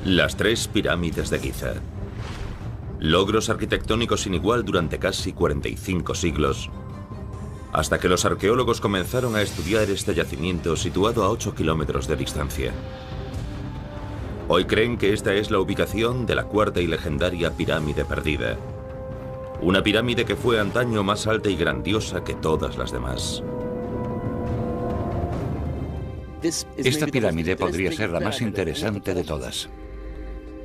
Las tres pirámides de Giza. Logros arquitectónicos sin igual durante casi 45 siglos, hasta que los arqueólogos comenzaron a estudiar este yacimiento situado a 8 kilómetros de distancia. Hoy creen que esta es la ubicación de la cuarta y legendaria pirámide perdida. Una pirámide que fue antaño más alta y grandiosa que todas las demás. Esta pirámide podría ser la más interesante de todas.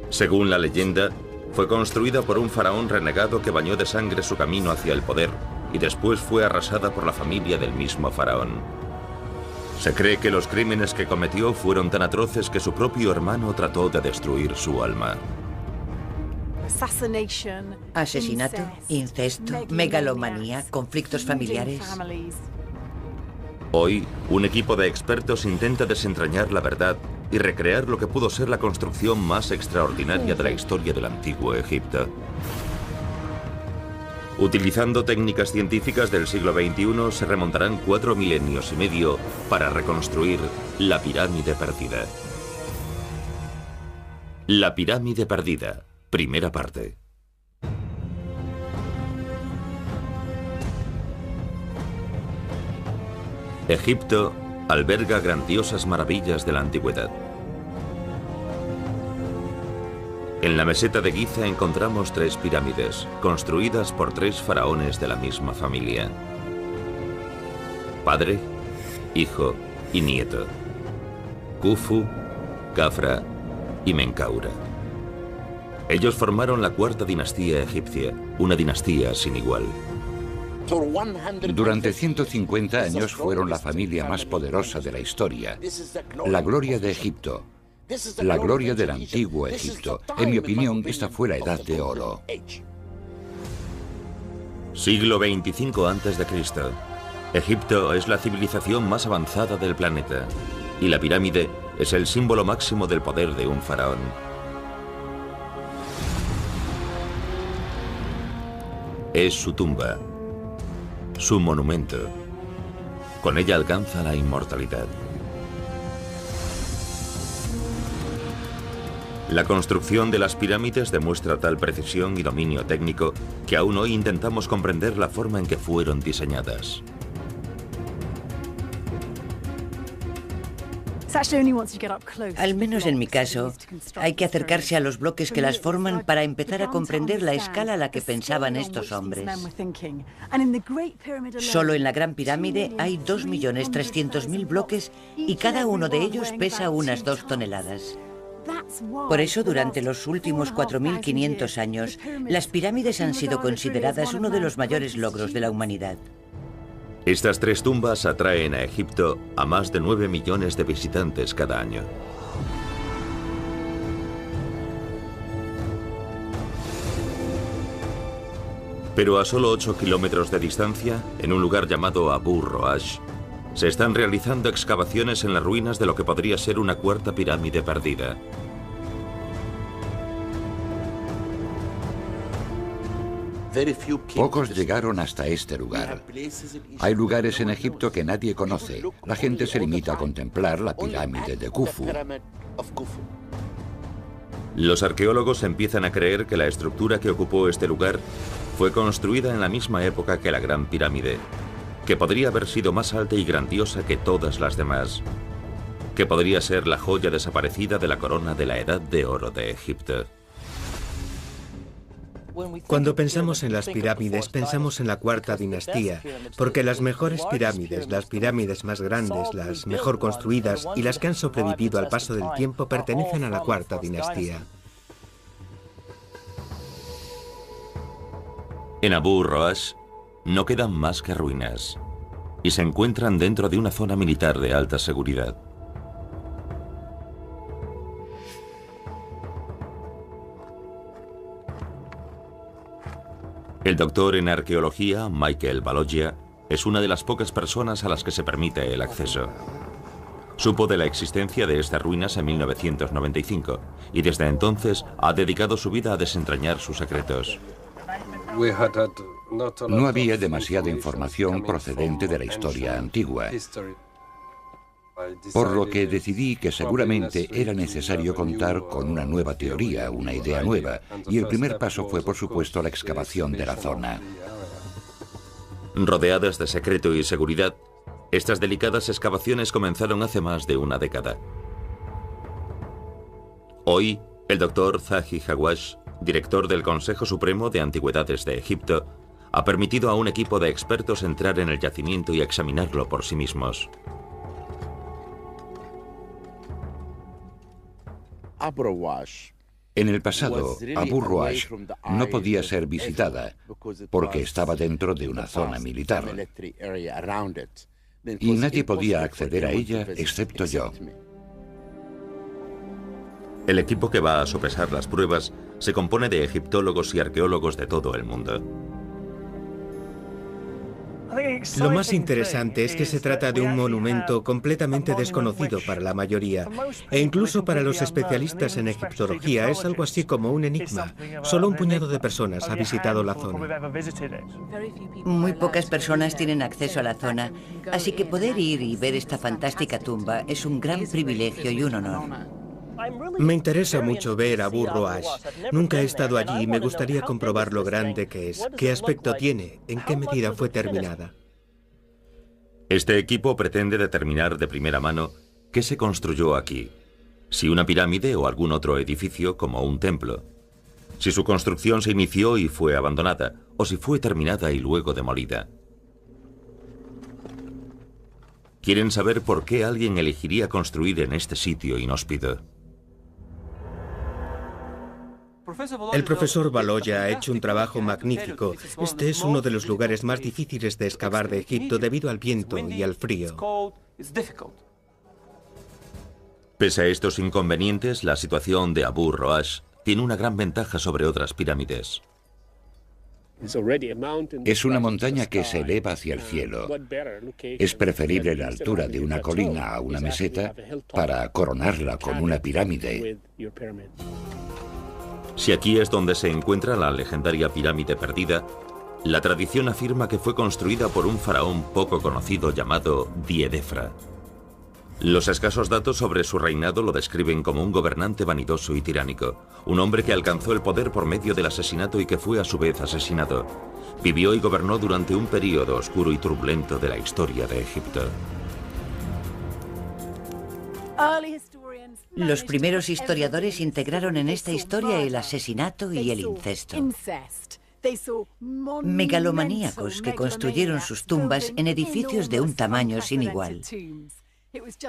Según la leyenda, fue construida por un faraón renegado que bañó de sangre su camino hacia el poder y después fue arrasada por la familia del mismo faraón. Se cree que los crímenes que cometió fueron tan atroces que su propio hermano trató de destruir su alma. Asesinato, incesto, megalomanía, conflictos familiares. Hoy, un equipo de expertos intenta desentrañar la verdad y recrear lo que pudo ser la construcción más extraordinaria de la historia del antiguo Egipto. Utilizando técnicas científicas del siglo XXI, se remontarán 4 milenios y medio para reconstruir la pirámide perdida. La pirámide perdida, primera parte. Egipto alberga grandiosas maravillas de la antigüedad. En la meseta de Giza encontramos 3 pirámides, construidas por 3 faraones de la misma familia. Padre, hijo y nieto. Khufu, Khafra y Menkaura. Ellos formaron la cuarta dinastía egipcia, una dinastía sin igual. Durante 150 años fueron la familia más poderosa de la historia, la gloria de Egipto, la gloria del antiguo Egipto. En mi opinión, esta fue la Edad de Oro. Siglo 25 a.C. Egipto es la civilización más avanzada del planeta y la pirámide es el símbolo máximo del poder de un faraón. Es su tumba, su monumento. Con ella alcanza la inmortalidad. La construcción de las pirámides demuestra tal precisión y dominio técnico que aún hoy intentamos comprender la forma en que fueron diseñadas. Al menos en mi caso, hay que acercarse a los bloques que las forman para empezar a comprender la escala a la que pensaban estos hombres. Solo en la Gran Pirámide hay 2.300.000 bloques y cada uno de ellos pesa unas 2 toneladas. Por eso, durante los últimos 4.500 años, las pirámides han sido consideradas uno de los mayores logros de la humanidad. Estas 3 tumbas atraen a Egipto a más de 9 millones de visitantes cada año. Pero a solo 8 kilómetros de distancia, en un lugar llamado Abu Roash, se están realizando excavaciones en las ruinas de lo que podría ser una cuarta pirámide perdida. Pocos llegaron hasta este lugar. Hay lugares en Egipto que nadie conoce. La gente se limita a contemplar la pirámide de Khufu. Los arqueólogos empiezan a creer que la estructura que ocupó este lugar fue construida en la misma época que la Gran Pirámide, que podría haber sido más alta y grandiosa que todas las demás, que podría ser la joya desaparecida de la corona de la Edad de Oro de Egipto. Cuando pensamos en las pirámides, pensamos en la cuarta dinastía, porque las mejores pirámides, las pirámides más grandes, las mejor construidas y las que han sobrevivido al paso del tiempo pertenecen a la cuarta dinastía. En Abu Roash no quedan más que ruinas y se encuentran dentro de una zona militar de alta seguridad. El doctor en arqueología, Michael Balogia, es una de las pocas personas a las que se permite el acceso. Supo de la existencia de estas ruinas en 1995 y desde entonces ha dedicado su vida a desentrañar sus secretos. No había demasiada información procedente de la historia antigua. Por lo que decidí que seguramente era necesario contar con una nueva teoría, una idea nueva, y el primer paso fue, por supuesto, la excavación de la zona. Rodeadas de secreto y seguridad, estas delicadas excavaciones comenzaron hace más de una década. Hoy, el Dr. Zahi Hawash, director del Consejo Supremo de Antigüedades de Egipto, ha permitido a un equipo de expertos entrar en el yacimiento y examinarlo por sí mismos. En el pasado, Abu Roash no podía ser visitada porque estaba dentro de una zona militar y nadie podía acceder a ella excepto yo. El equipo que va a sopesar las pruebas se compone de egiptólogos y arqueólogos de todo el mundo. Lo más interesante es que se trata de un monumento completamente desconocido para la mayoría, e incluso para los especialistas en egiptología es algo así como un enigma. Solo un puñado de personas ha visitado la zona. Muy pocas personas tienen acceso a la zona, así que poder ir y ver esta fantástica tumba es un gran privilegio y un honor. Me interesa mucho ver a Abu Roash. Nunca he estado allí y me gustaría comprobar lo grande que es, qué aspecto tiene, en qué medida fue terminada. Este equipo pretende determinar de primera mano qué se construyó aquí, si una pirámide o algún otro edificio como un templo, si su construcción se inició y fue abandonada, o si fue terminada y luego demolida. Quieren saber por qué alguien elegiría construir en este sitio inhóspito. El profesor Baloya ha hecho un trabajo magnífico. Este es uno de los lugares más difíciles de excavar de Egipto debido al viento y al frío. Pese a estos inconvenientes, la situación de Abu Roash tiene una gran ventaja sobre otras pirámides. Es una montaña que se eleva hacia el cielo. Es preferible la altura de una colina a una meseta para coronarla con una pirámide. Si aquí es donde se encuentra la legendaria pirámide perdida, la tradición afirma que fue construida por un faraón poco conocido llamado Diedefra. Los escasos datos sobre su reinado lo describen como un gobernante vanidoso y tiránico, un hombre que alcanzó el poder por medio del asesinato y que fue a su vez asesinado. Vivió y gobernó durante un período oscuro y turbulento de la historia de Egipto. Los primeros historiadores integraron en esta historia el asesinato y el incesto. Megalomaníacos que construyeron sus tumbas en edificios de un tamaño sin igual.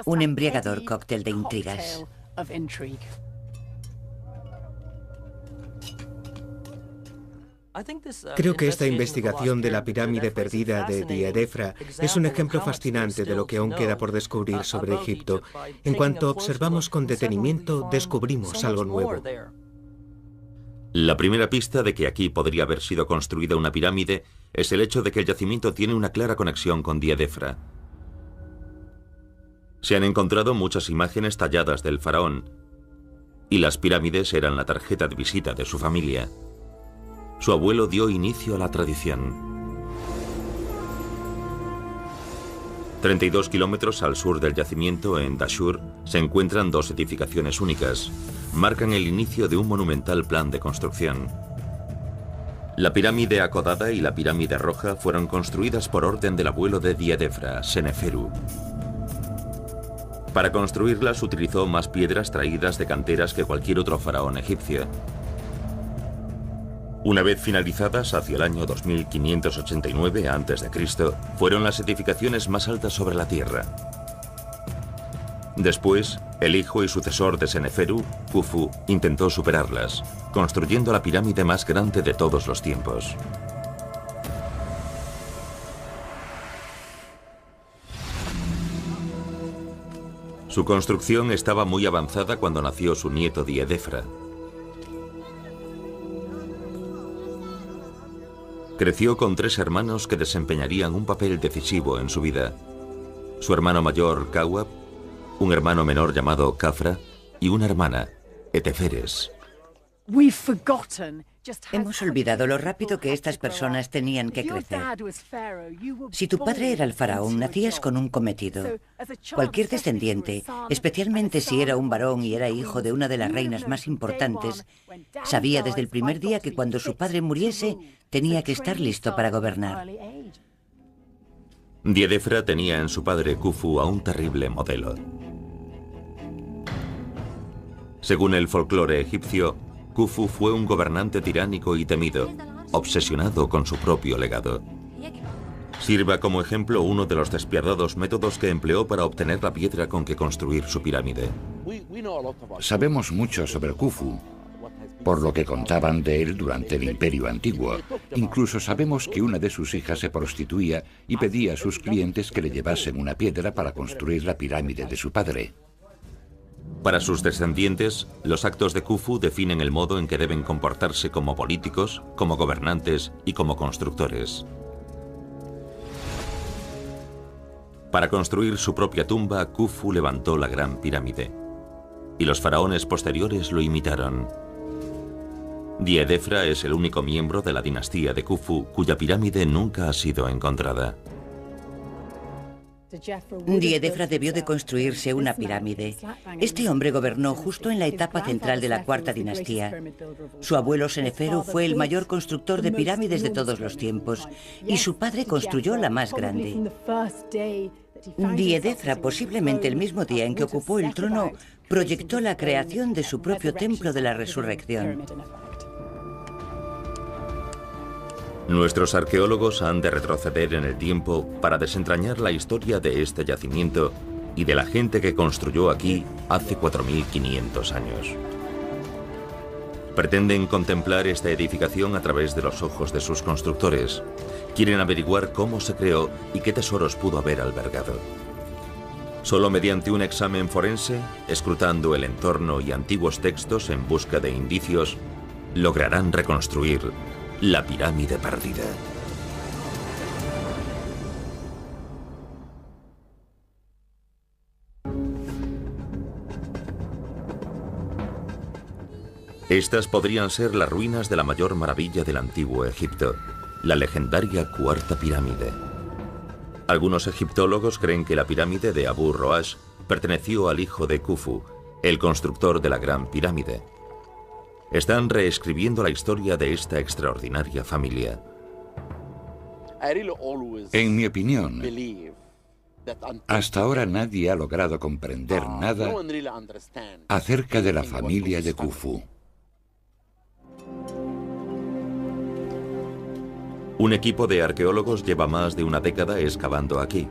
Un embriagador cóctel de intrigas. Creo que esta investigación de la pirámide perdida de Diedefra es un ejemplo fascinante de lo que aún queda por descubrir sobre Egipto. En cuanto observamos con detenimiento, descubrimos algo nuevo. La primera pista de que aquí podría haber sido construida una pirámide es el hecho de que el yacimiento tiene una clara conexión con Diedefra. Se han encontrado muchas imágenes talladas del faraón, y las pirámides eran la tarjeta de visita de su familia. Su abuelo dio inicio a la tradición. 32 kilómetros al sur del yacimiento, en Dashur, se encuentran dos edificaciones únicas. Marcan el inicio de un monumental plan de construcción. La pirámide acodada y la pirámide roja fueron construidas por orden del abuelo de Diedefra, Seneferu. Para construirlas utilizó más piedras traídas de canteras que cualquier otro faraón egipcio. Una vez finalizadas, hacia el año 2589 a.C., fueron las edificaciones más altas sobre la tierra. Después, el hijo y sucesor de Seneferu, Khufu, intentó superarlas, construyendo la pirámide más grande de todos los tiempos. Su construcción estaba muy avanzada cuando nació su nieto Diedefra. Creció con 3 hermanos que desempeñarían un papel decisivo en su vida. Su hermano mayor, Kawab, un hermano menor llamado Khafra y una hermana, Eteferes. Hemos olvidado lo rápido que estas personas tenían que crecer. Si tu padre era el faraón, nacías con un cometido. Cualquier descendiente, especialmente si era un varón y era hijo de una de las reinas más importantes, sabía desde el primer día que cuando su padre muriese, tenía que estar listo para gobernar. Diedefra tenía en su padre Khufu a un terrible modelo. Según el folclore egipcio, Khufu fue un gobernante tiránico y temido, obsesionado con su propio legado. Sirva como ejemplo uno de los despiadados métodos que empleó para obtener la piedra con que construir su pirámide. Sabemos mucho sobre Khufu, por lo que contaban de él durante el Imperio Antiguo. Incluso sabemos que una de sus hijas se prostituía y pedía a sus clientes que le llevasen una piedra para construir la pirámide de su padre. Para sus descendientes, los actos de Khufu definen el modo en que deben comportarse como políticos, como gobernantes y como constructores. Para construir su propia tumba, Khufu levantó la Gran Pirámide, y los faraones posteriores lo imitaron. Diedefra es el único miembro de la dinastía de Khufu cuya pirámide nunca ha sido encontrada. Diedefra debió de construirse una pirámide. Este hombre gobernó justo en la etapa central de la cuarta dinastía. Su abuelo Seneferu fue el mayor constructor de pirámides de todos los tiempos, y su padre construyó la más grande. Diedefra, posiblemente el mismo día en que ocupó el trono, proyectó la creación de su propio templo de la resurrección. Nuestros arqueólogos han de retroceder en el tiempo para desentrañar la historia de este yacimiento y de la gente que construyó aquí hace 4500 años. Pretenden contemplar esta edificación a través de los ojos de sus constructores. Quieren averiguar cómo se creó y qué tesoros pudo haber albergado. Solo mediante un examen forense, escrutando el entorno y antiguos textos en busca de indicios, lograrán reconstruir la pirámide perdida. Estas podrían ser las ruinas de la mayor maravilla del antiguo Egipto, la legendaria Cuarta Pirámide. Algunos egiptólogos creen que la pirámide de Abu Roash perteneció al hijo de Khufu, el constructor de la Gran Pirámide. Están reescribiendo la historia de esta extraordinaria familia. En mi opinión, hasta ahora nadie ha logrado comprender nada acerca de la familia de Khufu. Un equipo de arqueólogos lleva más de una década excavando aquí.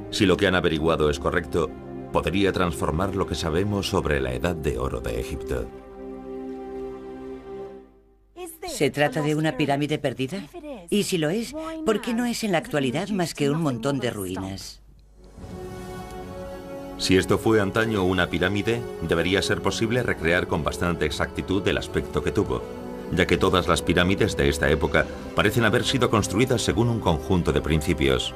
Si lo que han averiguado es correcto, podría transformar lo que sabemos sobre la Edad de Oro de Egipto. ¿Se trata de una pirámide perdida? Y si lo es, ¿por qué no es en la actualidad más que un montón de ruinas? Si esto fue antaño una pirámide, debería ser posible recrear con bastante exactitud el aspecto que tuvo, ya que todas las pirámides de esta época parecen haber sido construidas según un conjunto de principios.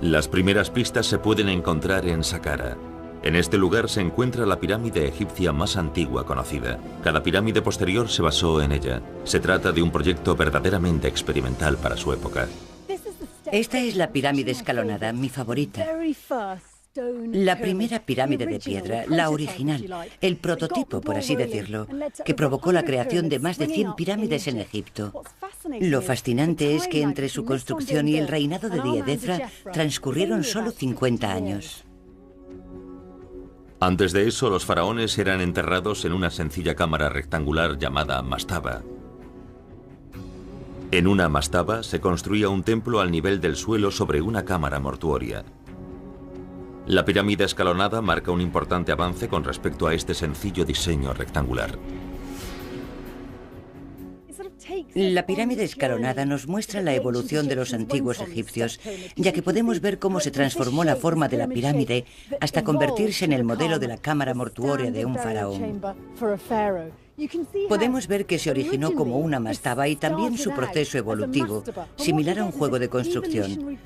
Las primeras pistas se pueden encontrar en Saqqara. En este lugar se encuentra la pirámide egipcia más antigua conocida. Cada pirámide posterior se basó en ella. Se trata de un proyecto verdaderamente experimental para su época. Esta es la pirámide escalonada, mi favorita. La primera pirámide de piedra, la original, el prototipo, por así decirlo, que provocó la creación de más de 100 pirámides en Egipto. Lo fascinante es que entre su construcción y el reinado de Diedefra transcurrieron solo 50 años. Antes de eso, los faraones eran enterrados en una sencilla cámara rectangular llamada mastaba. En una mastaba se construía un templo al nivel del suelo sobre una cámara mortuoria. La pirámide escalonada marca un importante avance con respecto a este sencillo diseño rectangular. La pirámide escalonada nos muestra la evolución de los antiguos egipcios, ya que podemos ver cómo se transformó la forma de la pirámide hasta convertirse en el modelo de la cámara mortuoria de un faraón. Podemos ver que se originó como una mastaba y también su proceso evolutivo, similar a un juego de construcción.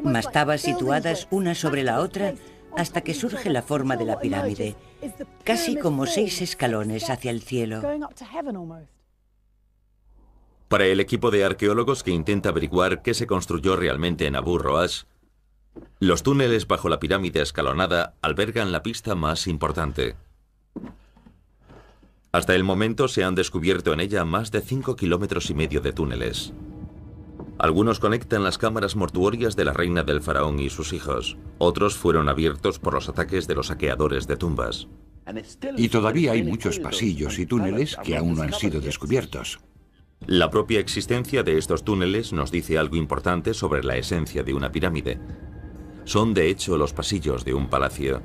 Mastabas situadas una sobre la otra hasta que surge la forma de la pirámide, casi como 6 escalones hacia el cielo. Para el equipo de arqueólogos que intenta averiguar qué se construyó realmente en Abu Roash, los túneles bajo la pirámide escalonada albergan la pista más importante. Hasta el momento se han descubierto en ella más de 5,5 kilómetros de túneles. Algunos conectan las cámaras mortuorias de la reina del faraón y sus hijos. Otros fueron abiertos por los ataques de los saqueadores de tumbas. Y todavía hay muchos pasillos y túneles que aún no han sido descubiertos. La propia existencia de estos túneles nos dice algo importante sobre la esencia de una pirámide. Son de hecho los pasillos de un palacio.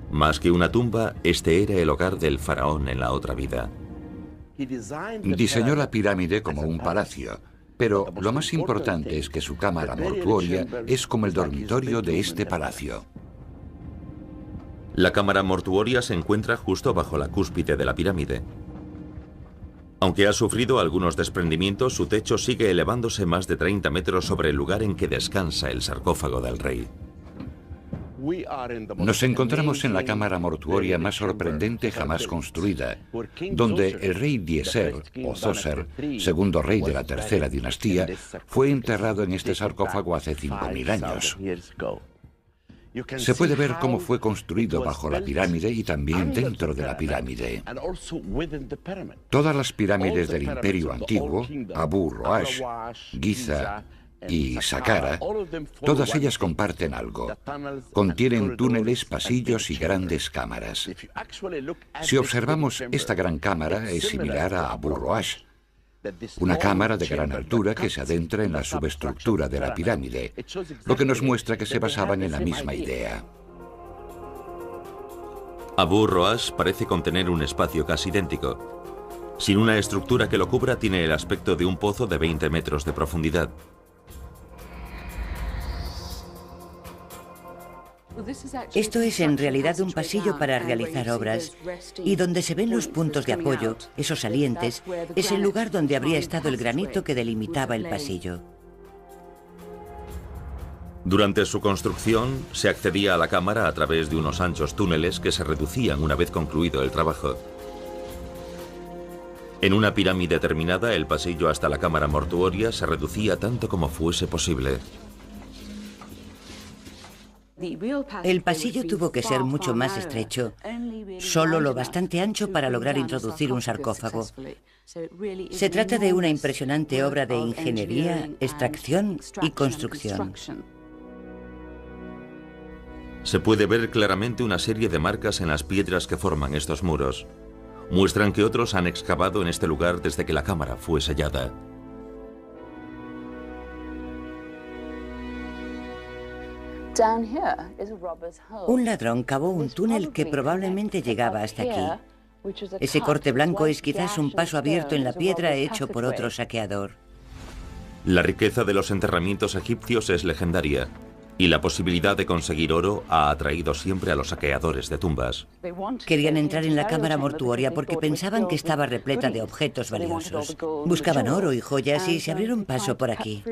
Más que una tumba, este era el hogar del faraón en la otra vida. Diseñó la pirámide como un palacio, pero lo más importante es que su cámara mortuoria es como el dormitorio de este palacio. La cámara mortuoria se encuentra justo bajo la cúspide de la pirámide. Aunque ha sufrido algunos desprendimientos, su techo sigue elevándose más de 30 metros sobre el lugar en que descansa el sarcófago del rey. Nos encontramos en la cámara mortuoria más sorprendente jamás construida, donde el rey Djeser, o Djoser, segundo rey de la tercera dinastía, fue enterrado en este sarcófago hace 5.000 años. Se puede ver cómo fue construido bajo la pirámide y también dentro de la pirámide. Todas las pirámides del Imperio Antiguo, Abu Roash, Giza y Saqqara, todas ellas comparten algo. Contienen túneles, pasillos y grandes cámaras. Si observamos esta gran cámara, es similar a Abu Roash, una cámara de gran altura que se adentra en la subestructura de la pirámide, lo que nos muestra que se basaban en la misma idea. Abu Roash parece contener un espacio casi idéntico. Sin una estructura que lo cubra, tiene el aspecto de un pozo de 20 metros de profundidad. Esto es en realidad un pasillo para realizar obras, y donde se ven los puntos de apoyo, esos salientes, es el lugar donde habría estado el granito que delimitaba el pasillo. Durante su construcción, se accedía a la cámara a través de unos anchos túneles que se reducían una vez concluido el trabajo. En una pirámide terminada, el pasillo hasta la cámara mortuoria se reducía tanto como fuese posible. El pasillo tuvo que ser mucho más estrecho, solo lo bastante ancho para lograr introducir un sarcófago. Se trata de una impresionante obra de ingeniería, extracción y construcción. Se puede ver claramente una serie de marcas en las piedras que forman estos muros. Muestran que otros han excavado en este lugar desde que la cámara fue sellada. Un ladrón cavó un túnel que probablemente llegaba hasta aquí. Ese corte blanco es quizás un paso abierto en la piedra hecho por otro saqueador. La riqueza de los enterramientos egipcios es legendaria, y la posibilidad de conseguir oro ha atraído siempre a los saqueadores de tumbas. Querían entrar en la cámara mortuoria porque pensaban que estaba repleta de objetos valiosos. Buscaban oro y joyas y se abrieron paso por aquí.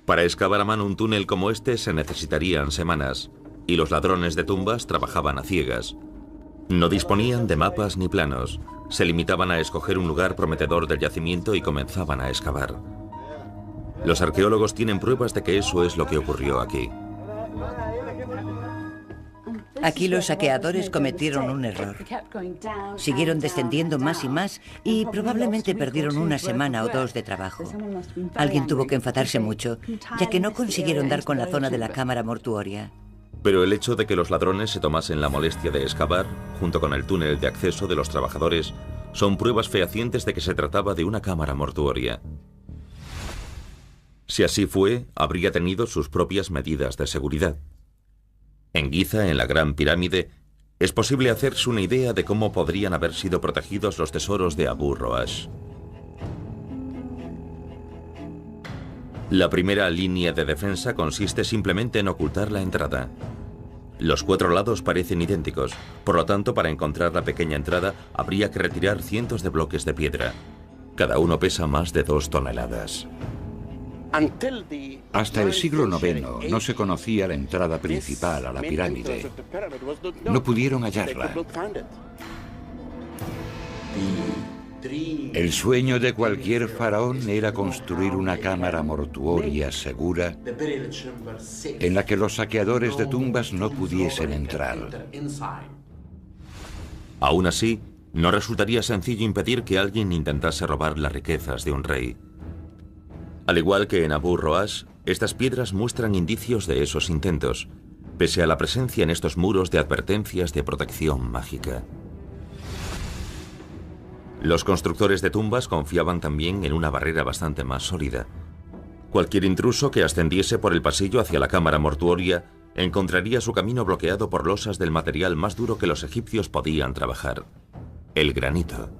Para excavar a mano un túnel como este se necesitarían semanas, y los ladrones de tumbas trabajaban a ciegas. No disponían de mapas ni planos, se limitaban a escoger un lugar prometedor del yacimiento y comenzaban a excavar. Los arqueólogos tienen pruebas de que eso es lo que ocurrió aquí. Aquí los saqueadores cometieron un error. Siguieron descendiendo más y más y probablemente perdieron una semana o dos de trabajo. Alguien tuvo que enfadarse mucho, ya que no consiguieron dar con la zona de la cámara mortuoria. Pero el hecho de que los ladrones se tomasen la molestia de excavar, junto con el túnel de acceso de los trabajadores, son pruebas fehacientes de que se trataba de una cámara mortuoria. Si así fue, habría tenido sus propias medidas de seguridad. En Giza, en la Gran Pirámide, es posible hacerse una idea de cómo podrían haber sido protegidos los tesoros de Abu Roash. La primera línea de defensa consiste simplemente en ocultar la entrada. Los 4 lados parecen idénticos, por lo tanto, para encontrar la pequeña entrada habría que retirar cientos de bloques de piedra. Cada uno pesa más de 2 toneladas. Hasta el siglo IX no se conocía la entrada principal a la pirámide. No pudieron hallarla. El sueño de cualquier faraón era construir una cámara mortuoria segura en la que los saqueadores de tumbas no pudiesen entrar. Aún así, no resultaría sencillo impedir que alguien intentase robar las riquezas de un rey. Al igual que en Abu Roash, estas piedras muestran indicios de esos intentos, pese a la presencia en estos muros de advertencias de protección mágica. Los constructores de tumbas confiaban también en una barrera bastante más sólida. Cualquier intruso que ascendiese por el pasillo hacia la cámara mortuoria encontraría su camino bloqueado por losas del material más duro que los egipcios podían trabajar: el granito.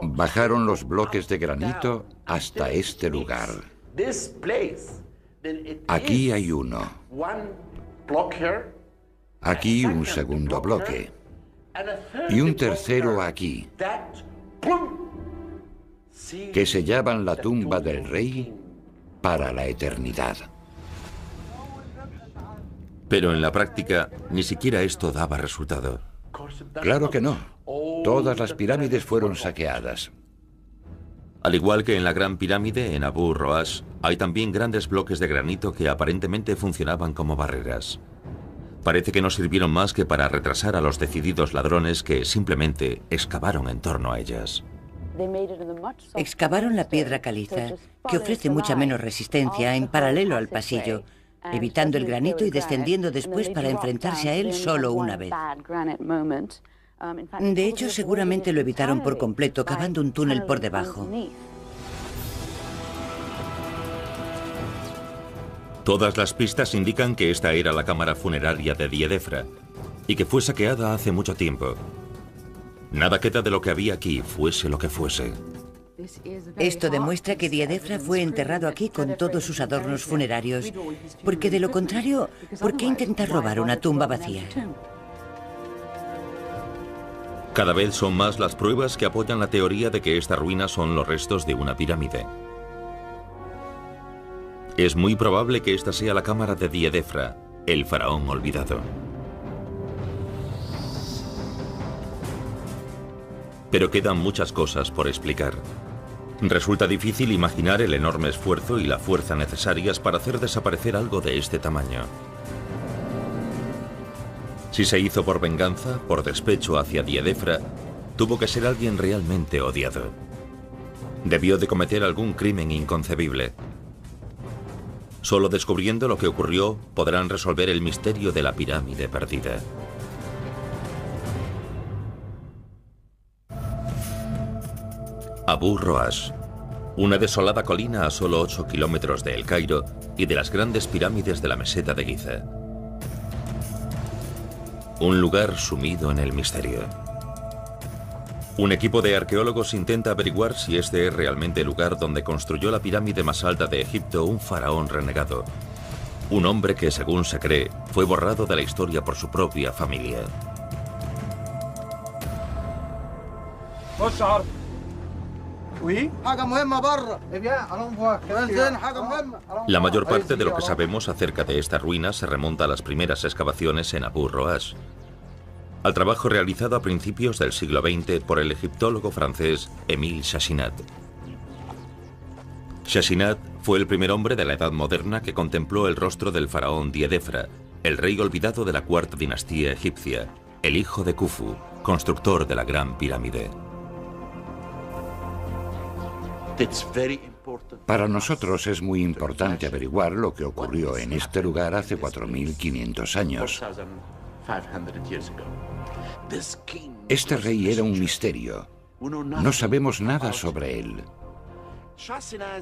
Bajaron los bloques de granito hasta este lugar. Aquí hay uno. Aquí un segundo bloque. Y un tercero aquí, que sellaban la tumba del rey para la eternidad. Pero en la práctica, ni siquiera esto daba resultado. Claro que no. Todas las pirámides fueron saqueadas. Al igual que en la Gran Pirámide, en Abu Roash, hay también grandes bloques de granito que aparentemente funcionaban como barreras. Parece que no sirvieron más que para retrasar a los decididos ladrones que simplemente excavaron en torno a ellas. Excavaron la piedra caliza, que ofrece mucha menos resistencia, en paralelo al pasillo, evitando el granito y descendiendo después para enfrentarse a él solo una vez. De hecho, seguramente lo evitaron por completo, cavando un túnel por debajo. Todas las pistas indican que esta era la cámara funeraria de Diedefra y que fue saqueada hace mucho tiempo. Nada queda de lo que había aquí, fuese lo que fuese. Esto demuestra que Diedefra fue enterrado aquí con todos sus adornos funerarios, porque de lo contrario, ¿por qué intentar robar una tumba vacía? Cada vez son más las pruebas que apoyan la teoría de que estas ruinas son los restos de una pirámide. Es muy probable que esta sea la cámara de Diedefra, el faraón olvidado. Pero quedan muchas cosas por explicar. Resulta difícil imaginar el enorme esfuerzo y la fuerza necesarias para hacer desaparecer algo de este tamaño. Si se hizo por venganza, por despecho hacia Diedefra, tuvo que ser alguien realmente odiado. Debió de cometer algún crimen inconcebible. Solo descubriendo lo que ocurrió podrán resolver el misterio de la pirámide perdida. Abu Roash, una desolada colina a solo 8 kilómetros de El Cairo y de las grandes pirámides de la meseta de Giza. Un lugar sumido en el misterio. Un equipo de arqueólogos intenta averiguar si este es realmente el lugar donde construyó la pirámide más alta de Egipto un faraón renegado. Un hombre que, según se cree, fue borrado de la historia por su propia familia. La mayor parte de lo que sabemos acerca de esta ruina se remonta a las primeras excavaciones en Abu Roash, al trabajo realizado a principios del siglo XX por el egiptólogo francés Émile Chassinat. Chassinat fue el primer hombre de la Edad Moderna que contempló el rostro del faraón Diedefra, el rey olvidado de la cuarta dinastía egipcia, el hijo de Khufu, constructor de la Gran Pirámide. Para nosotros es muy importante averiguar lo que ocurrió en este lugar hace 4.500 años. Este rey era un misterio. No sabemos nada sobre él.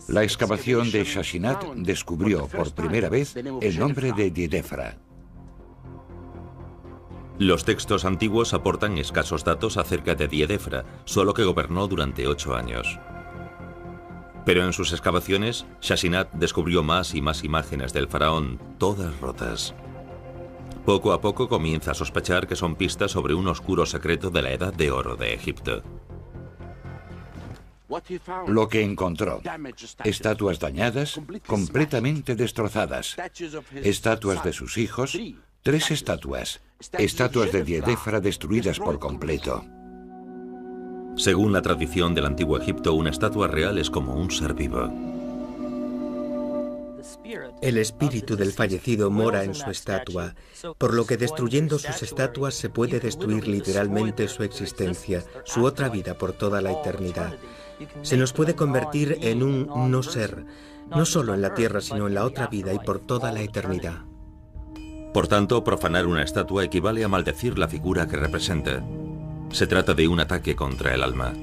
La excavación de Chassinat descubrió por primera vez el nombre de Diedefra. Los textos antiguos aportan escasos datos acerca de Diedefra, solo que gobernó durante 8 años. Pero en sus excavaciones, Chassinat descubrió más y más imágenes del faraón, todas rotas. Poco a poco comienza a sospechar que son pistas sobre un oscuro secreto de la Edad de Oro de Egipto. Lo que encontró: estatuas dañadas, completamente destrozadas, estatuas de sus hijos, 3 estatuas de Diedefra destruidas por completo. Según la tradición del antiguo Egipto, una estatua real es como un ser vivo. El espíritu del fallecido mora en su estatua, por lo que destruyendo sus estatuas se puede destruir literalmente su existencia, su otra vida por toda la eternidad. Se nos puede convertir en un no ser, no solo en la tierra, sino en la otra vida y por toda la eternidad. Por tanto, profanar una estatua equivale a maldecir la figura que representa. Se trata de un ataque contra el alma.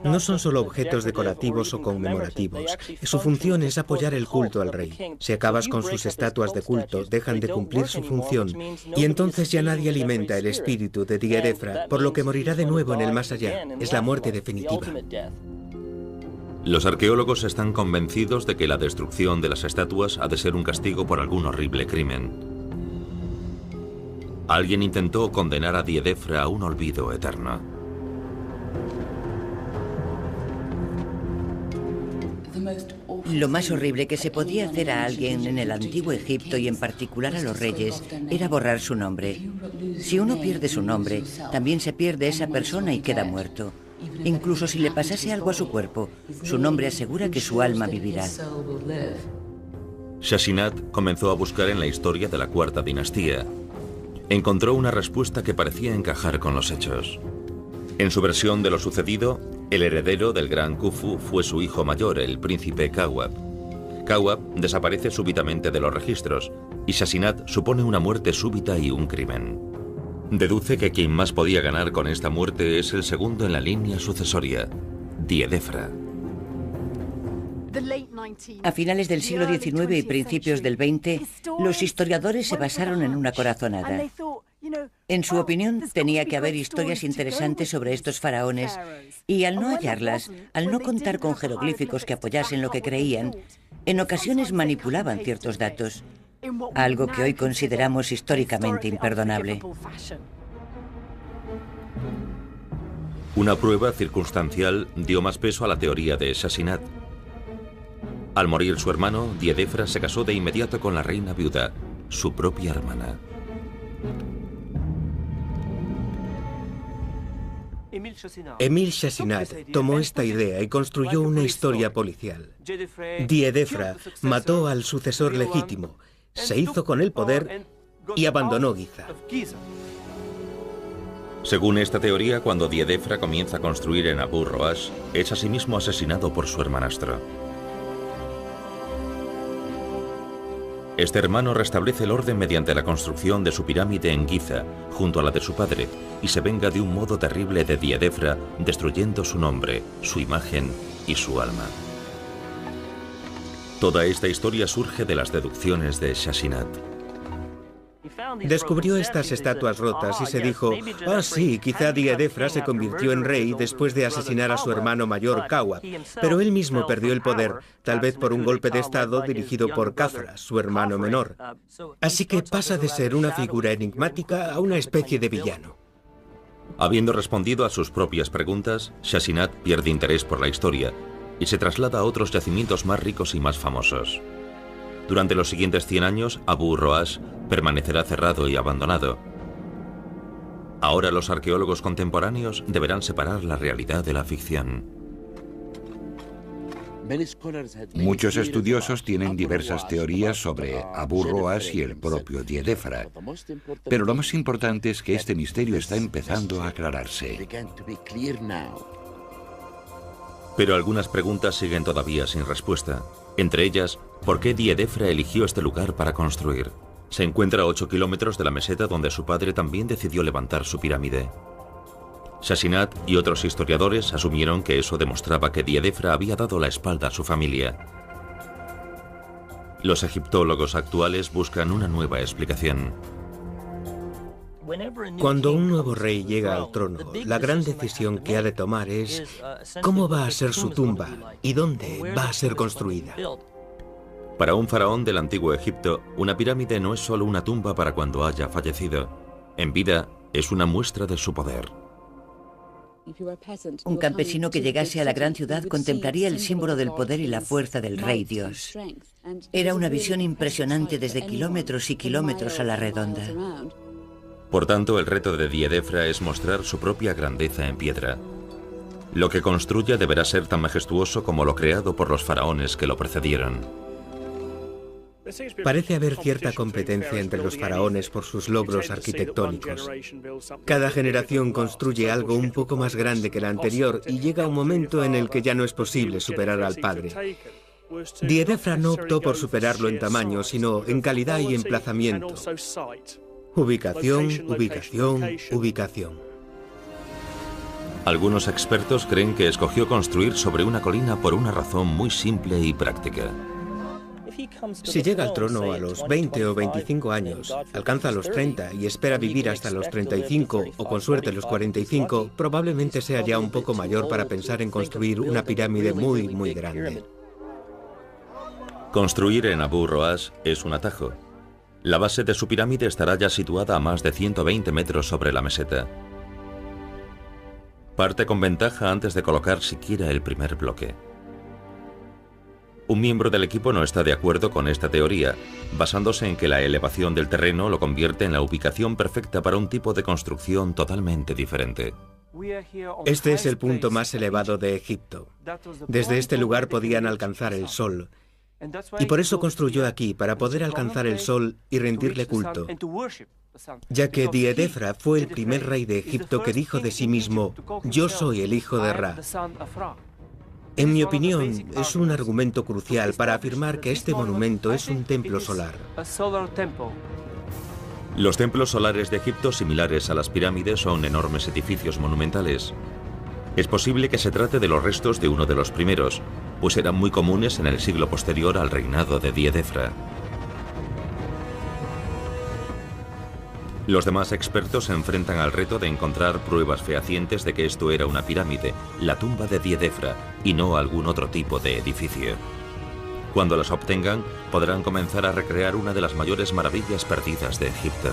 No son solo objetos decorativos o conmemorativos. Su función es apoyar el culto al rey. Si acabas con sus estatuas de culto, dejan de cumplir su función, y entonces ya nadie alimenta el espíritu de Diedefra, por lo que morirá de nuevo en el más allá. Es la muerte definitiva. Los arqueólogos están convencidos de que la destrucción de las estatuas ha de ser un castigo por algún horrible crimen. Alguien intentó condenar a Diedefra a un olvido eterno. Lo más horrible que se podía hacer a alguien en el antiguo Egipto y en particular a los reyes era borrar su nombre. Si uno pierde su nombre, también se pierde esa persona y queda muerto. Incluso si le pasase algo a su cuerpo, su nombre asegura que su alma vivirá. Shashinat comenzó a buscar en la historia de la cuarta dinastía. Encontró una respuesta que parecía encajar con los hechos. En su versión de lo sucedido, el heredero del gran Khufu fue su hijo mayor, el príncipe Kawab. Kawab desaparece súbitamente de los registros y Shashinat supone una muerte súbita y un crimen. Deduce que quien más podía ganar con esta muerte es el segundo en la línea sucesoria, Diedefra. A finales del siglo XIX y principios del XX, los historiadores se basaron en una corazonada. En su opinión, tenía que haber historias interesantes sobre estos faraones, y al no hallarlas, al no contar con jeroglíficos que apoyasen lo que creían, en ocasiones manipulaban ciertos datos, algo que hoy consideramos históricamente imperdonable. Una prueba circunstancial dio más peso a la teoría de Shashinat. Al morir su hermano, Diedefra se casó de inmediato con la reina viuda, su propia hermana. Emil Shashinat tomó esta idea y construyó una historia policial. Diedefra mató al sucesor legítimo, se hizo con el poder y abandonó Giza. Según esta teoría, cuando Diedefra comienza a construir en Abu Roash, es asimismo asesinado por su hermanastro. Este hermano restablece el orden mediante la construcción de su pirámide en Giza, junto a la de su padre, y se venga de un modo terrible de Diedefra, destruyendo su nombre, su imagen y su alma. Toda esta historia surge de las deducciones de Shashinat. Descubrió estas estatuas rotas y se dijo: ah, sí, quizá Diedefra se convirtió en rey después de asesinar a su hermano mayor, Kawab, pero él mismo perdió el poder, tal vez por un golpe de estado dirigido por Khafra, su hermano menor. Así que pasa de ser una figura enigmática a una especie de villano. Habiendo respondido a sus propias preguntas, Shashinat pierde interés por la historia y se traslada a otros yacimientos más ricos y más famosos. Durante los siguientes 100 años, Abu Roash permanecerá cerrado y abandonado. Ahora los arqueólogos contemporáneos deberán separar la realidad de la ficción. Muchos estudiosos tienen diversas teorías sobre Abu Roash y el propio Diedefra, pero lo más importante es que este misterio está empezando a aclararse. Pero algunas preguntas siguen todavía sin respuesta. Entre ellas, ¿por qué Diedefra eligió este lugar para construir? Se encuentra a 8 kilómetros de la meseta donde su padre también decidió levantar su pirámide. Shashinat y otros historiadores asumieron que eso demostraba que Diedefra había dado la espalda a su familia. Los egiptólogos actuales buscan una nueva explicación. Cuando un nuevo rey llega al trono, la gran decisión que ha de tomar es cómo va a ser su tumba y dónde va a ser construida. Para un faraón del antiguo Egipto, una pirámide no es solo una tumba para cuando haya fallecido. En vida, es una muestra de su poder. Un campesino que llegase a la gran ciudad contemplaría el símbolo del poder y la fuerza del rey Dios. Era una visión impresionante desde kilómetros y kilómetros a la redonda. Por tanto, el reto de Diedefra es mostrar su propia grandeza en piedra. Lo que construya deberá ser tan majestuoso como lo creado por los faraones que lo precedieron. Parece haber cierta competencia entre los faraones por sus logros arquitectónicos. Cada generación construye algo un poco más grande que la anterior y llega un momento en el que ya no es posible superar al padre. Diedefra no optó por superarlo en tamaño, sino en calidad y emplazamiento. Ubicación, ubicación, ubicación. Algunos expertos creen que escogió construir sobre una colina por una razón muy simple y práctica. Si llega al trono a los 20 o 25 años, alcanza los 30 y espera vivir hasta los 35 o con suerte los 45, probablemente sea ya un poco mayor para pensar en construir una pirámide muy grande. Construir en Abu Roash es un atajo. La base de su pirámide estará ya situada a más de 120 metros sobre la meseta. Parte con ventaja antes de colocar siquiera el primer bloque. Un miembro del equipo no está de acuerdo con esta teoría, basándose en que la elevación del terreno lo convierte en la ubicación perfecta para un tipo de construcción totalmente diferente. Este es el punto más elevado de Egipto. Desde este lugar podían alcanzar el sol. Y por eso construyó aquí, para poder alcanzar el sol y rendirle culto. Ya que Diedefra fue el primer rey de Egipto que dijo de sí mismo: yo soy el hijo de Ra. En mi opinión, es un argumento crucial para afirmar que este monumento es un templo solar. Los templos solares de Egipto, similares a las pirámides, son enormes edificios monumentales. Es posible que se trate de los restos de uno de los primeros, pues eran muy comunes en el siglo posterior al reinado de Diedefra. Los demás expertos se enfrentan al reto de encontrar pruebas fehacientes de que esto era una pirámide, la tumba de Diedefra, y no algún otro tipo de edificio. Cuando las obtengan, podrán comenzar a recrear una de las mayores maravillas perdidas de Egipto.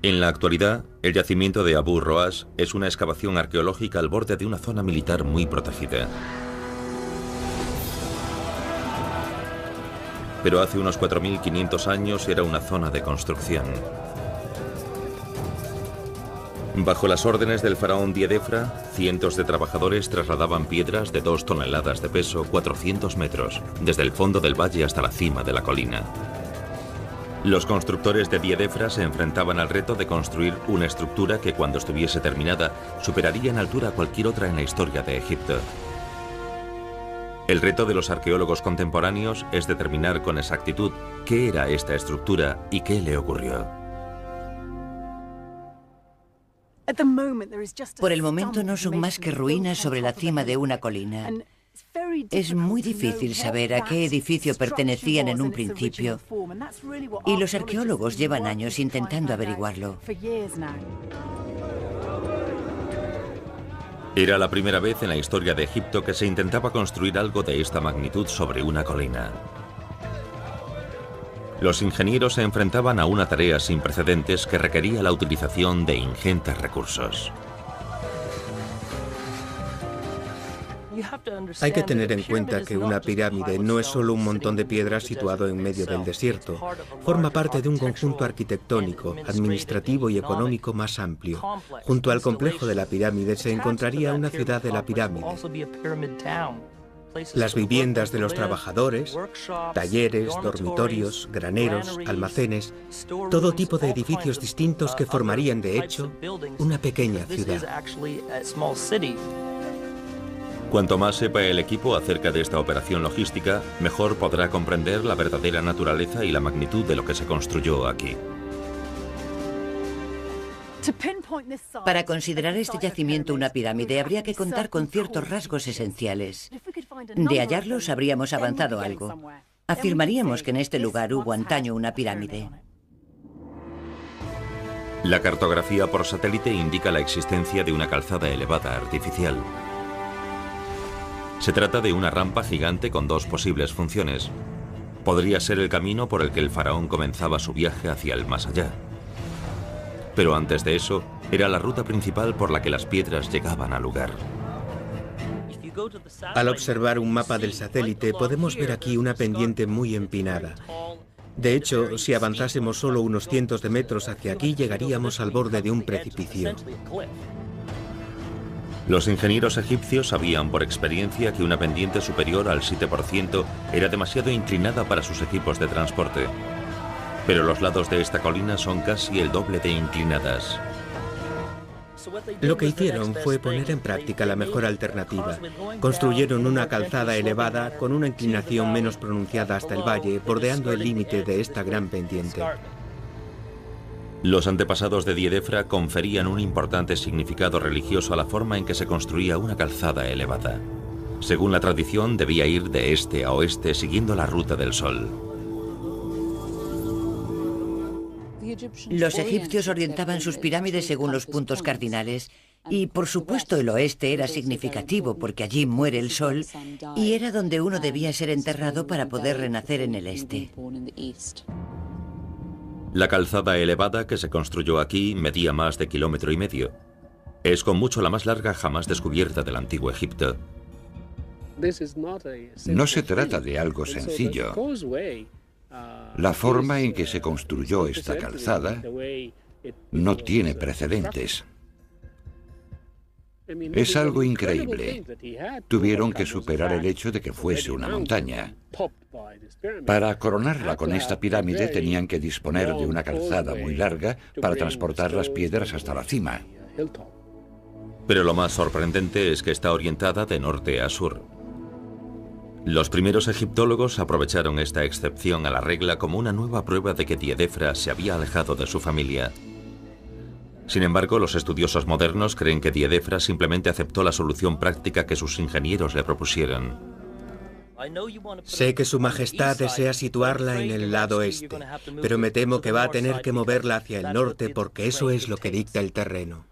En la actualidad, el yacimiento de Abu Roash es una excavación arqueológica al borde de una zona militar muy protegida. Pero hace unos 4.500 años era una zona de construcción. Bajo las órdenes del faraón Diedefra, cientos de trabajadores trasladaban piedras de 2 toneladas de peso, 400 metros, desde el fondo del valle hasta la cima de la colina. Los constructores de Diedefra se enfrentaban al reto de construir una estructura que, cuando estuviese terminada, superaría en altura a cualquier otra en la historia de Egipto. El reto de los arqueólogos contemporáneos es determinar con exactitud qué era esta estructura y qué le ocurrió. Por el momento no son más que ruinas sobre la cima de una colina. Es muy difícil saber a qué edificio pertenecían en un principio, y los arqueólogos llevan años intentando averiguarlo. Era la primera vez en la historia de Egipto que se intentaba construir algo de esta magnitud sobre una colina. Los ingenieros se enfrentaban a una tarea sin precedentes que requería la utilización de ingentes recursos. Hay que tener en cuenta que una pirámide no es solo un montón de piedras situado en medio del desierto. Forma parte de un conjunto arquitectónico, administrativo y económico más amplio. Junto al complejo de la pirámide se encontraría una ciudad de la pirámide. Las viviendas de los trabajadores, talleres, dormitorios, graneros, almacenes, todo tipo de edificios distintos que formarían, de hecho, una pequeña ciudad. Cuanto más sepa el equipo acerca de esta operación logística, mejor podrá comprender la verdadera naturaleza y la magnitud de lo que se construyó aquí. Para considerar este yacimiento una pirámide habría que contar con ciertos rasgos esenciales. De hallarlos habríamos avanzado algo. Afirmaríamos que en este lugar hubo antaño una pirámide. La cartografía por satélite indica la existencia de una calzada elevada artificial. Se trata de una rampa gigante con dos posibles funciones. Podría ser el camino por el que el faraón comenzaba su viaje hacia el más allá. Pero antes de eso, era la ruta principal por la que las piedras llegaban al lugar. Al observar un mapa del satélite, podemos ver aquí una pendiente muy empinada. De hecho, si avanzásemos solo unos cientos de metros hacia aquí, llegaríamos al borde de un precipicio. Los ingenieros egipcios sabían por experiencia que una pendiente superior al 7% era demasiado inclinada para sus equipos de transporte. Pero los lados de esta colina son casi el doble de inclinadas. Lo que hicieron fue poner en práctica la mejor alternativa. Construyeron una calzada elevada con una inclinación menos pronunciada hasta el valle, bordeando el límite de esta gran pendiente. Los antepasados de Diedefra conferían un importante significado religioso a la forma en que se construía una calzada elevada. Según la tradición, debía ir de este a oeste siguiendo la ruta del sol. Los egipcios orientaban sus pirámides según los puntos cardinales y, por supuesto, el oeste era significativo porque allí muere el sol y era donde uno debía ser enterrado para poder renacer en el este. La calzada elevada que se construyó aquí medía más de 1,5 kilómetros. Es con mucho la más larga jamás descubierta del antiguo Egipto. No se trata de algo sencillo. La forma en que se construyó esta calzada no tiene precedentes. Es algo increíble. Tuvieron que superar el hecho de que fuese una montaña. Para coronarla con esta pirámide tenían que disponer de una calzada muy larga para transportar las piedras hasta la cima. Pero lo más sorprendente es que está orientada de norte a sur. Los primeros egiptólogos aprovecharon esta excepción a la regla como una nueva prueba de que Diedefra se había alejado de su familia. Sin embargo, los estudiosos modernos creen que Diedefra simplemente aceptó la solución práctica que sus ingenieros le propusieron. Sé que Su Majestad desea situarla en el lado este, pero me temo que va a tener que moverla hacia el norte porque eso es lo que dicta el terreno.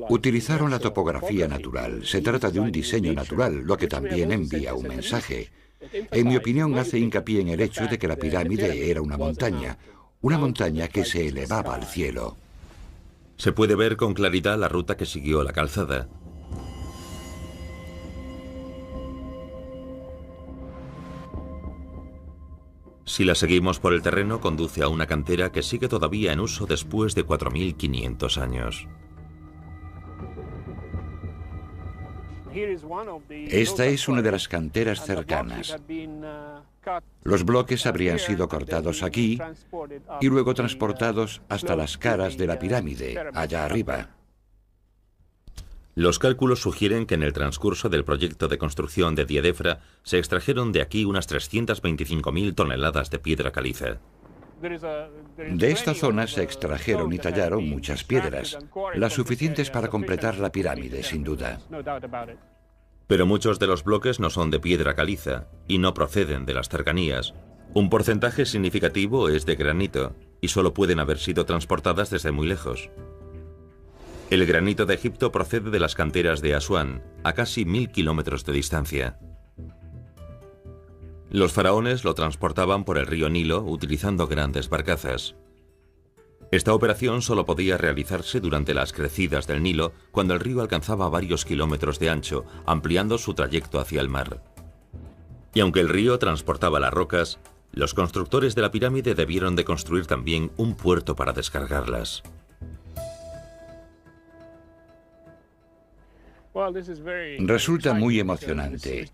Utilizaron la topografía natural. Se trata de un diseño natural, lo que también envía un mensaje. En mi opinión, hace hincapié en el hecho de que la pirámide era una montaña que se elevaba al cielo. Se puede ver con claridad la ruta que siguió la calzada. Si la seguimos por el terreno, conduce a una cantera que sigue todavía en uso después de 4.500 años. Esta es una de las canteras cercanas. Los bloques habrían sido cortados aquí y luego transportados hasta las caras de la pirámide, allá arriba. Los cálculos sugieren que en el transcurso del proyecto de construcción de Diedefra se extrajeron de aquí unas 325.000 toneladas de piedra caliza. De esta zona se extrajeron y tallaron muchas piedras, las suficientes para completar la pirámide, sin duda. Pero muchos de los bloques no son de piedra caliza y no proceden de las cercanías. Un porcentaje significativo es de granito y solo pueden haber sido transportadas desde muy lejos. El granito de Egipto procede de las canteras de Asuán, a casi 1.000 kilómetros de distancia. Los faraones lo transportaban por el río Nilo utilizando grandes barcazas. Esta operación solo podía realizarse durante las crecidas del Nilo, cuando el río alcanzaba varios kilómetros de ancho, ampliando su trayecto hacia el mar. Y aunque el río transportaba las rocas, los constructores de la pirámide debieron de construir también un puerto para descargarlas. Resulta muy emocionante,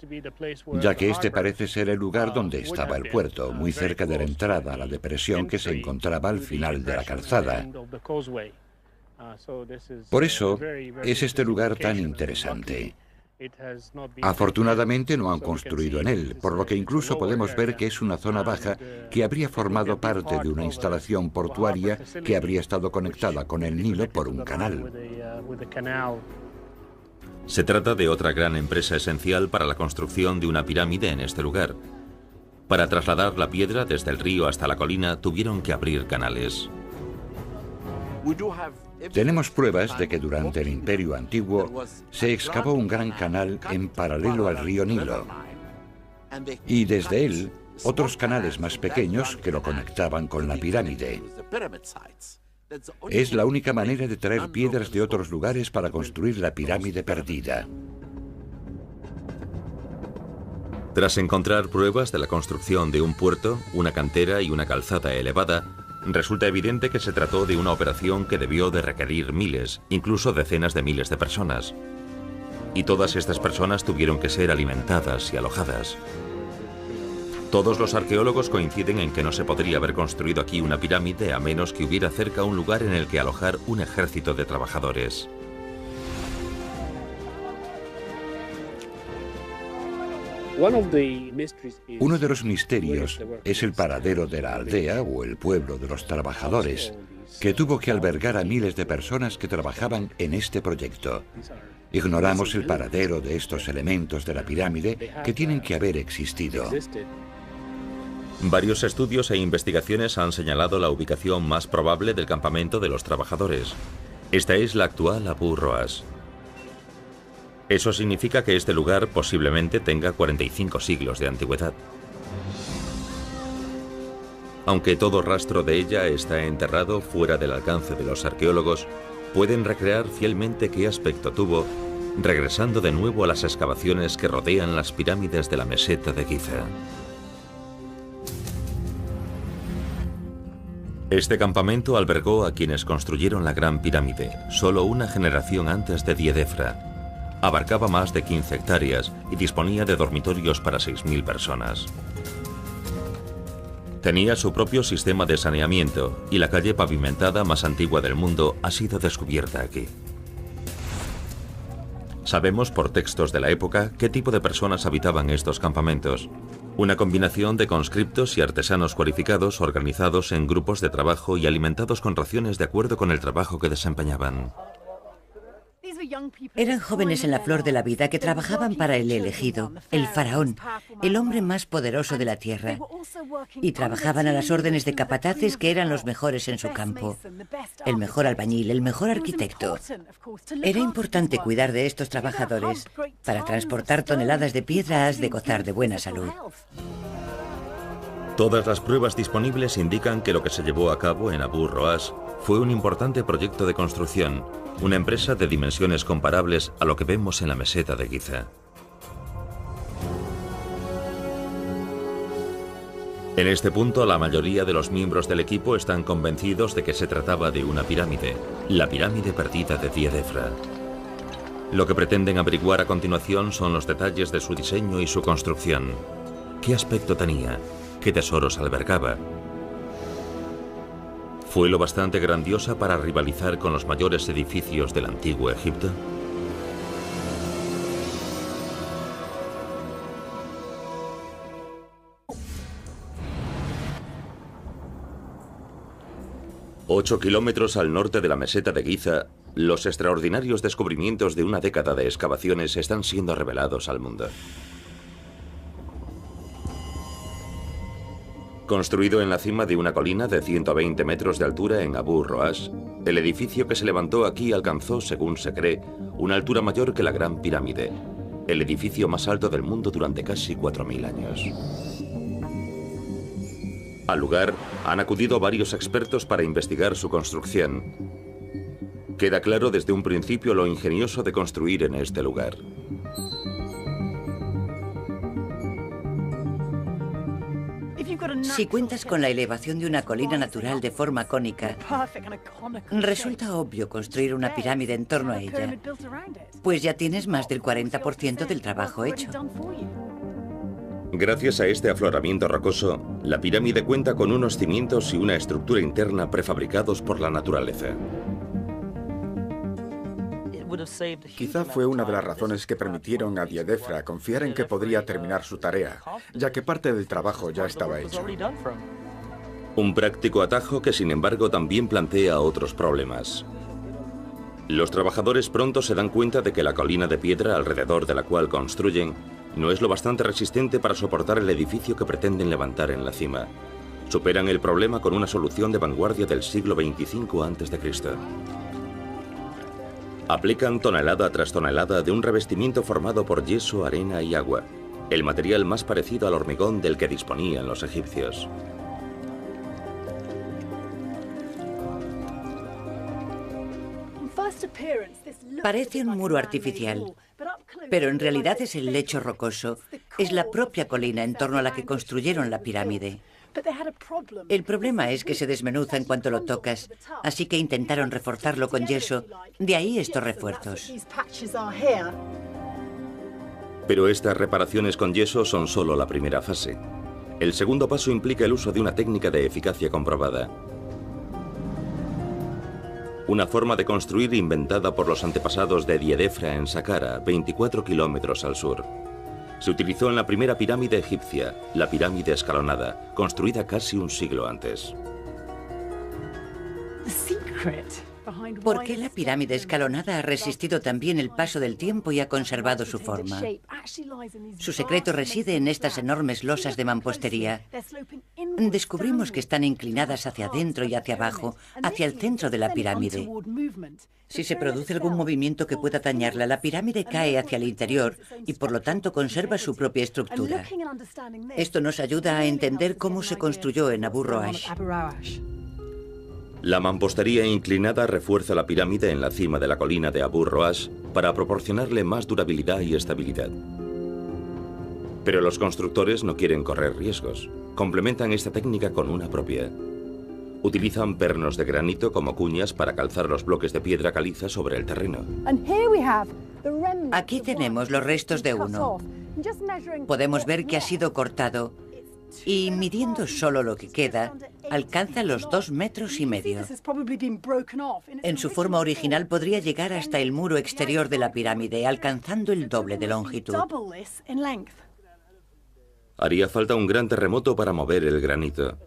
ya que este parece ser el lugar donde estaba el puerto, muy cerca de la entrada a la depresión que se encontraba al final de la calzada. Por eso es este lugar tan interesante. Afortunadamente no han construido en él, por lo que incluso podemos ver que es una zona baja que habría formado parte de una instalación portuaria que habría estado conectada con el Nilo por un canal. Se trata de otra gran empresa esencial para la construcción de una pirámide en este lugar. Para trasladar la piedra desde el río hasta la colina tuvieron que abrir canales. Tenemos pruebas de que durante el Imperio Antiguo se excavó un gran canal en paralelo al río Nilo y desde él otros canales más pequeños que lo conectaban con la pirámide. Es la única manera de traer piedras de otros lugares para construir la pirámide perdida. Tras encontrar pruebas de la construcción de un puerto, una cantera y una calzada elevada, resulta evidente que se trató de una operación que debió de requerir miles, incluso decenas de miles de personas. Y todas estas personas tuvieron que ser alimentadas y alojadas. Todos los arqueólogos coinciden en que no se podría haber construido aquí una pirámide a menos que hubiera cerca un lugar en el que alojar un ejército de trabajadores. Uno de los misterios es el paradero de la aldea o el pueblo de los trabajadores, que tuvo que albergar a miles de personas que trabajaban en este proyecto. Ignoramos el paradero de estos elementos de la pirámide que tienen que haber existido. Varios estudios e investigaciones han señalado la ubicación más probable del campamento de los trabajadores. Esta es la actual Abu Roas. Eso significa que este lugar posiblemente tenga 45 siglos de antigüedad. Aunque todo rastro de ella está enterrado fuera del alcance de los arqueólogos, pueden recrear fielmente qué aspecto tuvo, regresando de nuevo a las excavaciones que rodean las pirámides de la meseta de Giza. Este campamento albergó a quienes construyeron la Gran Pirámide, solo una generación antes de Diedefra. Abarcaba más de 15 hectáreas y disponía de dormitorios para 6.000 personas. Tenía su propio sistema de saneamiento y la calle pavimentada más antigua del mundo ha sido descubierta aquí. Sabemos por textos de la época qué tipo de personas habitaban estos campamentos. Una combinación de conscriptos y artesanos cualificados organizados en grupos de trabajo y alimentados con raciones de acuerdo con el trabajo que desempeñaban. Eran jóvenes en la flor de la vida que trabajaban para el elegido, el faraón, el hombre más poderoso de la tierra. Y trabajaban a las órdenes de capataces que eran los mejores en su campo. El mejor albañil, el mejor arquitecto. Era importante cuidar de estos trabajadores. Para transportar toneladas de piedra has de gozar de buena salud. Todas las pruebas disponibles indican que lo que se llevó a cabo en Abu Roas fue un importante proyecto de construcción, una empresa de dimensiones comparables a lo que vemos en la meseta de Giza. En este punto, la mayoría de los miembros del equipo están convencidos de que se trataba de una pirámide, la pirámide perdida de Diedefra. Lo que pretenden averiguar a continuación son los detalles de su diseño y su construcción. ¿Qué aspecto tenía? ¿Qué tesoros albergaba? ¿Fue lo bastante grandiosa para rivalizar con los mayores edificios del antiguo Egipto? Ocho kilómetros al norte de la meseta de Giza, los extraordinarios descubrimientos de una década de excavaciones están siendo revelados al mundo. Construido en la cima de una colina de 120 metros de altura en Abu Roas, el edificio que se levantó aquí alcanzó, según se cree, una altura mayor que la Gran Pirámide, el edificio más alto del mundo durante casi 4.000 años. Al lugar han acudido varios expertos para investigar su construcción. Queda claro desde un principio lo ingenioso de construir en este lugar. Si cuentas con la elevación de una colina natural de forma cónica, resulta obvio construir una pirámide en torno a ella, pues ya tienes más del 40% del trabajo hecho. Gracias a este afloramiento rocoso, la pirámide cuenta con unos cimientos y una estructura interna prefabricados por la naturaleza. Quizá fue una de las razones que permitieron a Diedefra confiar en que podría terminar su tarea, ya que parte del trabajo ya estaba hecho. Un práctico atajo que, sin embargo, también plantea otros problemas. Los trabajadores pronto se dan cuenta de que la colina de piedra alrededor de la cual construyen no es lo bastante resistente para soportar el edificio que pretenden levantar en la cima. Superan el problema con una solución de vanguardia del siglo XXV a.C. Aplican tonelada tras tonelada de un revestimiento formado por yeso, arena y agua, el material más parecido al hormigón del que disponían los egipcios. Parece un muro artificial, pero en realidad es el lecho rocoso, es la propia colina en torno a la que construyeron la pirámide. El problema es que se desmenuza en cuanto lo tocas, así que intentaron reforzarlo con yeso, de ahí estos refuerzos. Pero estas reparaciones con yeso son solo la primera fase. El segundo paso implica el uso de una técnica de eficacia comprobada. Una forma de construir inventada por los antepasados de Diedefra en Saqqara, 24 kilómetros al sur. Se utilizó en la primera pirámide egipcia, la pirámide escalonada, construida casi un siglo antes. ¿Por qué la pirámide escalonada ha resistido también el paso del tiempo y ha conservado su forma? Su secreto reside en estas enormes losas de mampostería. Descubrimos que están inclinadas hacia adentro y hacia abajo, hacia el centro de la pirámide. Si se produce algún movimiento que pueda dañarla, la pirámide cae hacia el interior y por lo tanto conserva su propia estructura. Esto nos ayuda a entender cómo se construyó en Abu Roash. La mampostería inclinada refuerza la pirámide en la cima de la colina de Abu Roash para proporcionarle más durabilidad y estabilidad. Pero los constructores no quieren correr riesgos. Complementan esta técnica con una propia. Utilizan pernos de granito como cuñas para calzar los bloques de piedra caliza sobre el terreno. Aquí tenemos los restos de uno. Podemos ver que ha sido cortado y, midiendo solo lo que queda, alcanza los 2,5 metros. En su forma original podría llegar hasta el muro exterior de la pirámide, alcanzando el doble de longitud. Haría falta un gran terremoto para mover el granito.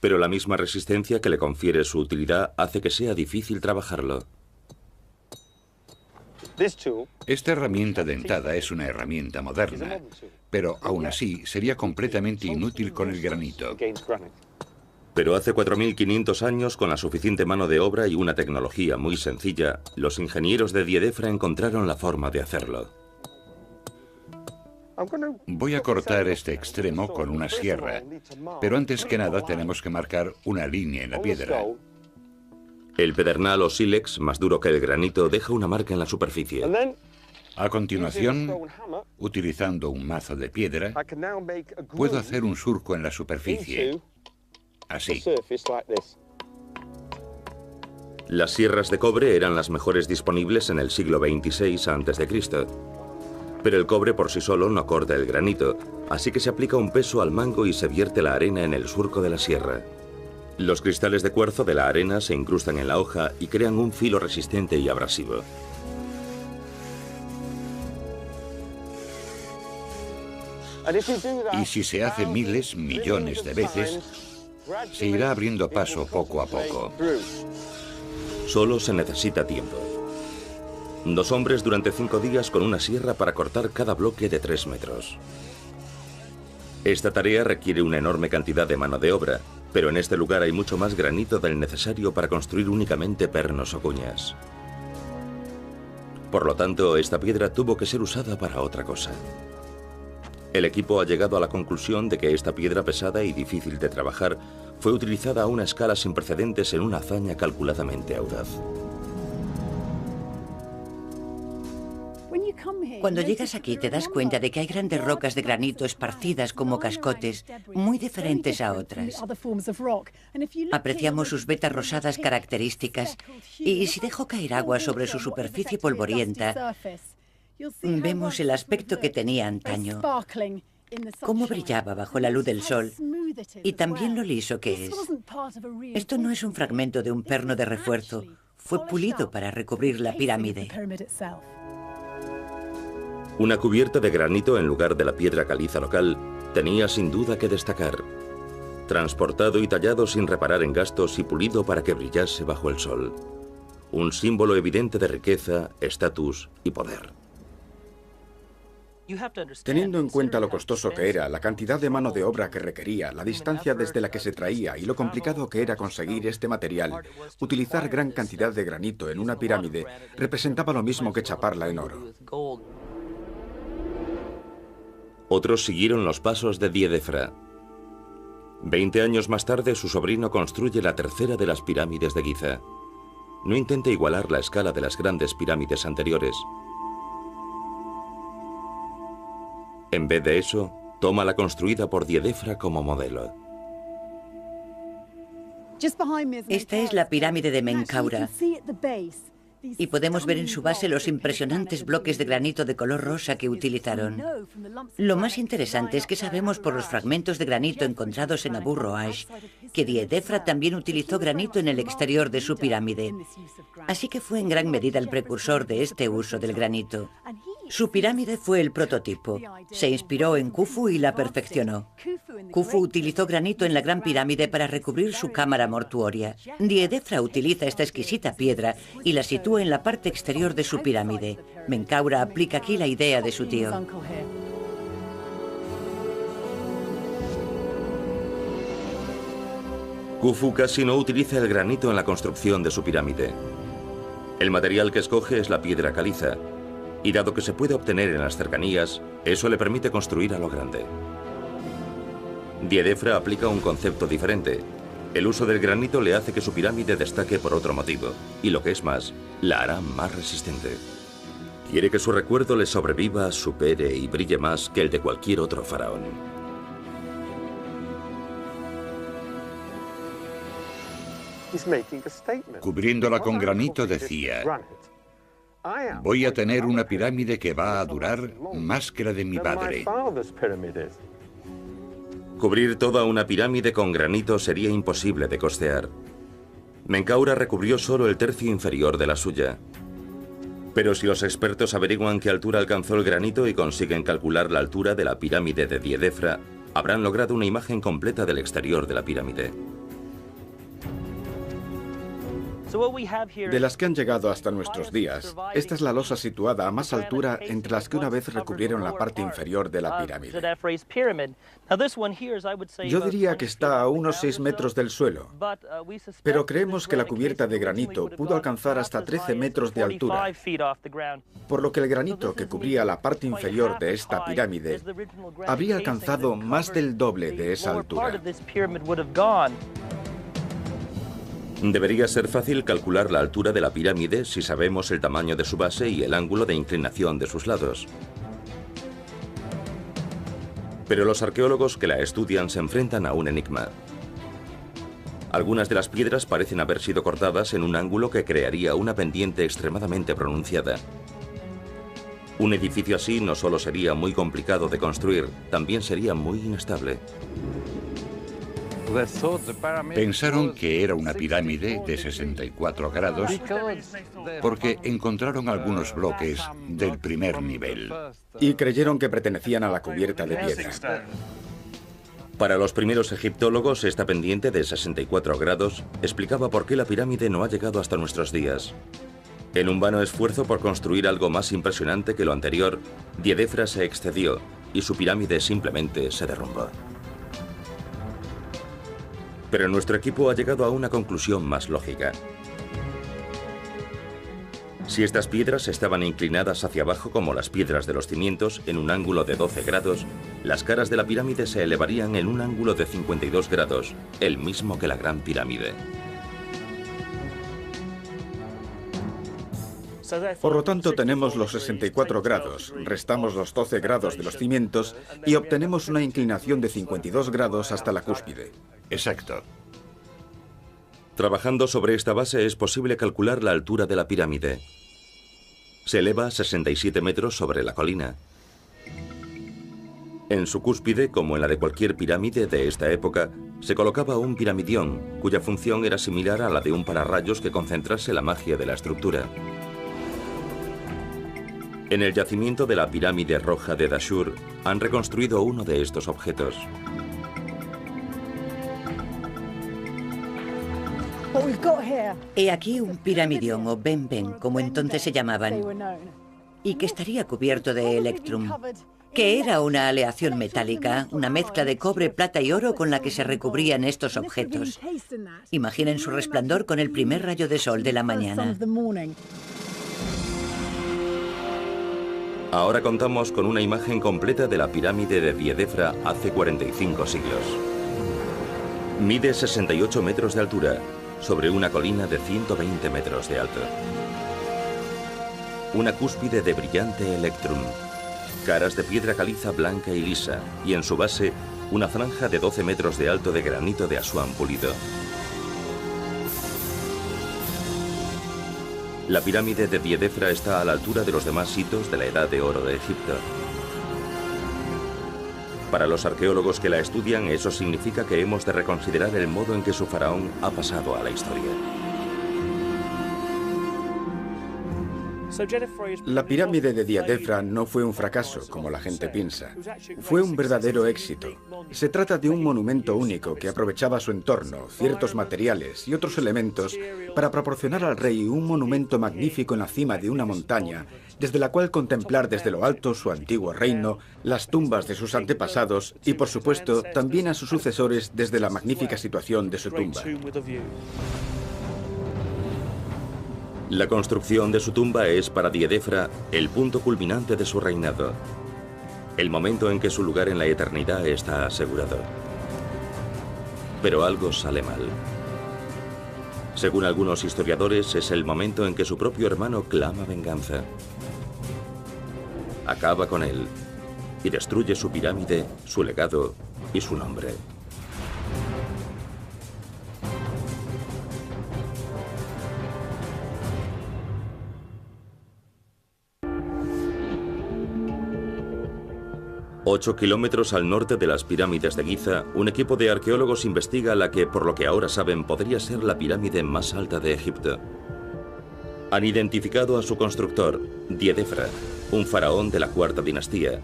Pero la misma resistencia que le confiere su utilidad hace que sea difícil trabajarlo. Esta herramienta dentada es una herramienta moderna, pero aún así sería completamente inútil con el granito. Pero hace 4.500 años, con la suficiente mano de obra y una tecnología muy sencilla, los ingenieros de Diedefra encontraron la forma de hacerlo. Voy a cortar este extremo con una sierra, pero antes que nada tenemos que marcar una línea en la piedra. El pedernal o sílex, más duro que el granito, deja una marca en la superficie. A continuación, utilizando un mazo de piedra, puedo hacer un surco en la superficie. Así. Las sierras de cobre eran las mejores disponibles en el siglo XXVI a.C. Pero el cobre por sí solo no corta el granito, así que se aplica un peso al mango y se vierte la arena en el surco de la sierra. Los cristales de cuarzo de la arena se incrustan en la hoja y crean un filo resistente y abrasivo. Y si se hace miles, millones de veces, se irá abriendo paso poco a poco. Solo se necesita tiempo. 2 hombres durante 5 días con una sierra para cortar cada bloque de 3 metros. Esta tarea requiere una enorme cantidad de mano de obra, pero en este lugar hay mucho más granito del necesario para construir únicamente pernos o cuñas. Por lo tanto, esta piedra tuvo que ser usada para otra cosa. El equipo ha llegado a la conclusión de que esta piedra pesada y difícil de trabajar fue utilizada a una escala sin precedentes en una hazaña calculadamente audaz. Cuando llegas aquí te das cuenta de que hay grandes rocas de granito esparcidas como cascotes, muy diferentes a otras. Apreciamos sus vetas rosadas características y si dejo caer agua sobre su superficie polvorienta, vemos el aspecto que tenía antaño, cómo brillaba bajo la luz del sol y también lo liso que es. Esto no es un fragmento de un perno de refuerzo, fue pulido para recubrir la pirámide. Una cubierta de granito en lugar de la piedra caliza local tenía sin duda que destacar. Transportado y tallado sin reparar en gastos y pulido para que brillase bajo el sol. Un símbolo evidente de riqueza, estatus y poder. Teniendo en cuenta lo costoso que era, la cantidad de mano de obra que requería, la distancia desde la que se traía y lo complicado que era conseguir este material, utilizar gran cantidad de granito en una pirámide representaba lo mismo que chaparla en oro. Otros siguieron los pasos de Djedefra. 20 años más tarde, su sobrino construye la tercera de las pirámides de Giza. No intenta igualar la escala de las grandes pirámides anteriores. En vez de eso, toma la construida por Djedefra como modelo. Esta es la pirámide de Menkaura y podemos ver en su base los impresionantes bloques de granito de color rosa que utilizaron. Lo más interesante es que sabemos por los fragmentos de granito encontrados en Abu Roash que Djedefra también utilizó granito en el exterior de su pirámide. Así que fue en gran medida el precursor de este uso del granito. Su pirámide fue el prototipo. Se inspiró en Khufu y la perfeccionó. Khufu utilizó granito en la Gran Pirámide para recubrir su cámara mortuoria. Djedefra utiliza esta exquisita piedra y la sitúa en la parte exterior de su pirámide. Menkaura aplica aquí la idea de su tío. Khufu casi no utiliza el granito en la construcción de su pirámide. El material que escoge es la piedra caliza, y dado que se puede obtener en las cercanías, eso le permite construir a lo grande. Djedefra aplica un concepto diferente. El uso del granito le hace que su pirámide destaque por otro motivo, y lo que es más, la hará más resistente. Quiere que su recuerdo le sobreviva, supere y brille más que el de cualquier otro faraón. Cubriéndola con granito decía: voy a tener una pirámide que va a durar más que la de mi padre. Cubrir toda una pirámide con granito sería imposible de costear. Menkaura recubrió solo el tercio inferior de la suya. Pero si los expertos averiguan qué altura alcanzó el granito y consiguen calcular la altura de la pirámide de Djedefra, habrán logrado una imagen completa del exterior de la pirámide. De las que han llegado hasta nuestros días, esta es la losa situada a más altura entre las que una vez recubrieron la parte inferior de la pirámide. Yo diría que está a unos 6 metros del suelo, pero creemos que la cubierta de granito pudo alcanzar hasta 13 metros de altura, por lo que el granito que cubría la parte inferior de esta pirámide habría alcanzado más del doble de esa altura. Debería ser fácil calcular la altura de la pirámide si sabemos el tamaño de su base y el ángulo de inclinación de sus lados. Pero los arqueólogos que la estudian se enfrentan a un enigma. Algunas de las piedras parecen haber sido cortadas en un ángulo que crearía una pendiente extremadamente pronunciada. Un edificio así no solo sería muy complicado de construir, también sería muy inestable. Pensaron que era una pirámide de 64 grados porque encontraron algunos bloques del primer nivel. Y creyeron que pertenecían a la cubierta de piedra. Para los primeros egiptólogos, esta pendiente de 64 grados explicaba por qué la pirámide no ha llegado hasta nuestros días. En un vano esfuerzo por construir algo más impresionante que lo anterior, Djedefra se excedió y su pirámide simplemente se derrumbó. Pero nuestro equipo ha llegado a una conclusión más lógica. Si estas piedras estaban inclinadas hacia abajo como las piedras de los cimientos en un ángulo de 12 grados, las caras de la pirámide se elevarían en un ángulo de 52 grados, el mismo que la Gran Pirámide. Por lo tanto, tenemos los 64 grados, restamos los 12 grados de los cimientos y obtenemos una inclinación de 52 grados hasta la cúspide. Exacto. Trabajando sobre esta base es posible calcular la altura de la pirámide. Se eleva 67 metros sobre la colina. En su cúspide, como en la de cualquier pirámide de esta época, se colocaba un piramidión, cuya función era similar a la de un pararrayos que concentrase la magia de la estructura. En el yacimiento de la pirámide roja de Dashur han reconstruido uno de estos objetos. He aquí un piramidión o ben-ben, como entonces se llamaban, y que estaría cubierto de electrum, que era una aleación metálica, una mezcla de cobre, plata y oro con la que se recubrían estos objetos. Imaginen su resplandor con el primer rayo de sol de la mañana. Ahora contamos con una imagen completa de la pirámide de Diedefra hace 45 siglos. Mide 68 metros de altura, sobre una colina de 120 metros de alto. Una cúspide de brillante electrum, caras de piedra caliza blanca y lisa, y en su base una franja de 12 metros de alto de granito de Asuán pulido. La pirámide de Diedefra está a la altura de los demás hitos de la Edad de Oro de Egipto. Para los arqueólogos que la estudian, eso significa que hemos de reconsiderar el modo en que su faraón ha pasado a la historia. La pirámide de Diedefra no fue un fracaso, como la gente piensa. Fue un verdadero éxito. Se trata de un monumento único que aprovechaba su entorno, ciertos materiales y otros elementos para proporcionar al rey un monumento magnífico en la cima de una montaña, desde la cual contemplar desde lo alto su antiguo reino, las tumbas de sus antepasados y, por supuesto, también a sus sucesores desde la magnífica situación de su tumba. La construcción de su tumba es para Diedefra el punto culminante de su reinado, el momento en que su lugar en la eternidad está asegurado. Pero algo sale mal. Según algunos historiadores, es el momento en que su propio hermano clama venganza. Acaba con él y destruye su pirámide, su legado y su nombre. Ocho kilómetros al norte de las pirámides de Giza, un equipo de arqueólogos investiga la que, por lo que ahora saben, podría ser la pirámide más alta de Egipto. Han identificado a su constructor, Diedefra, un faraón de la cuarta dinastía,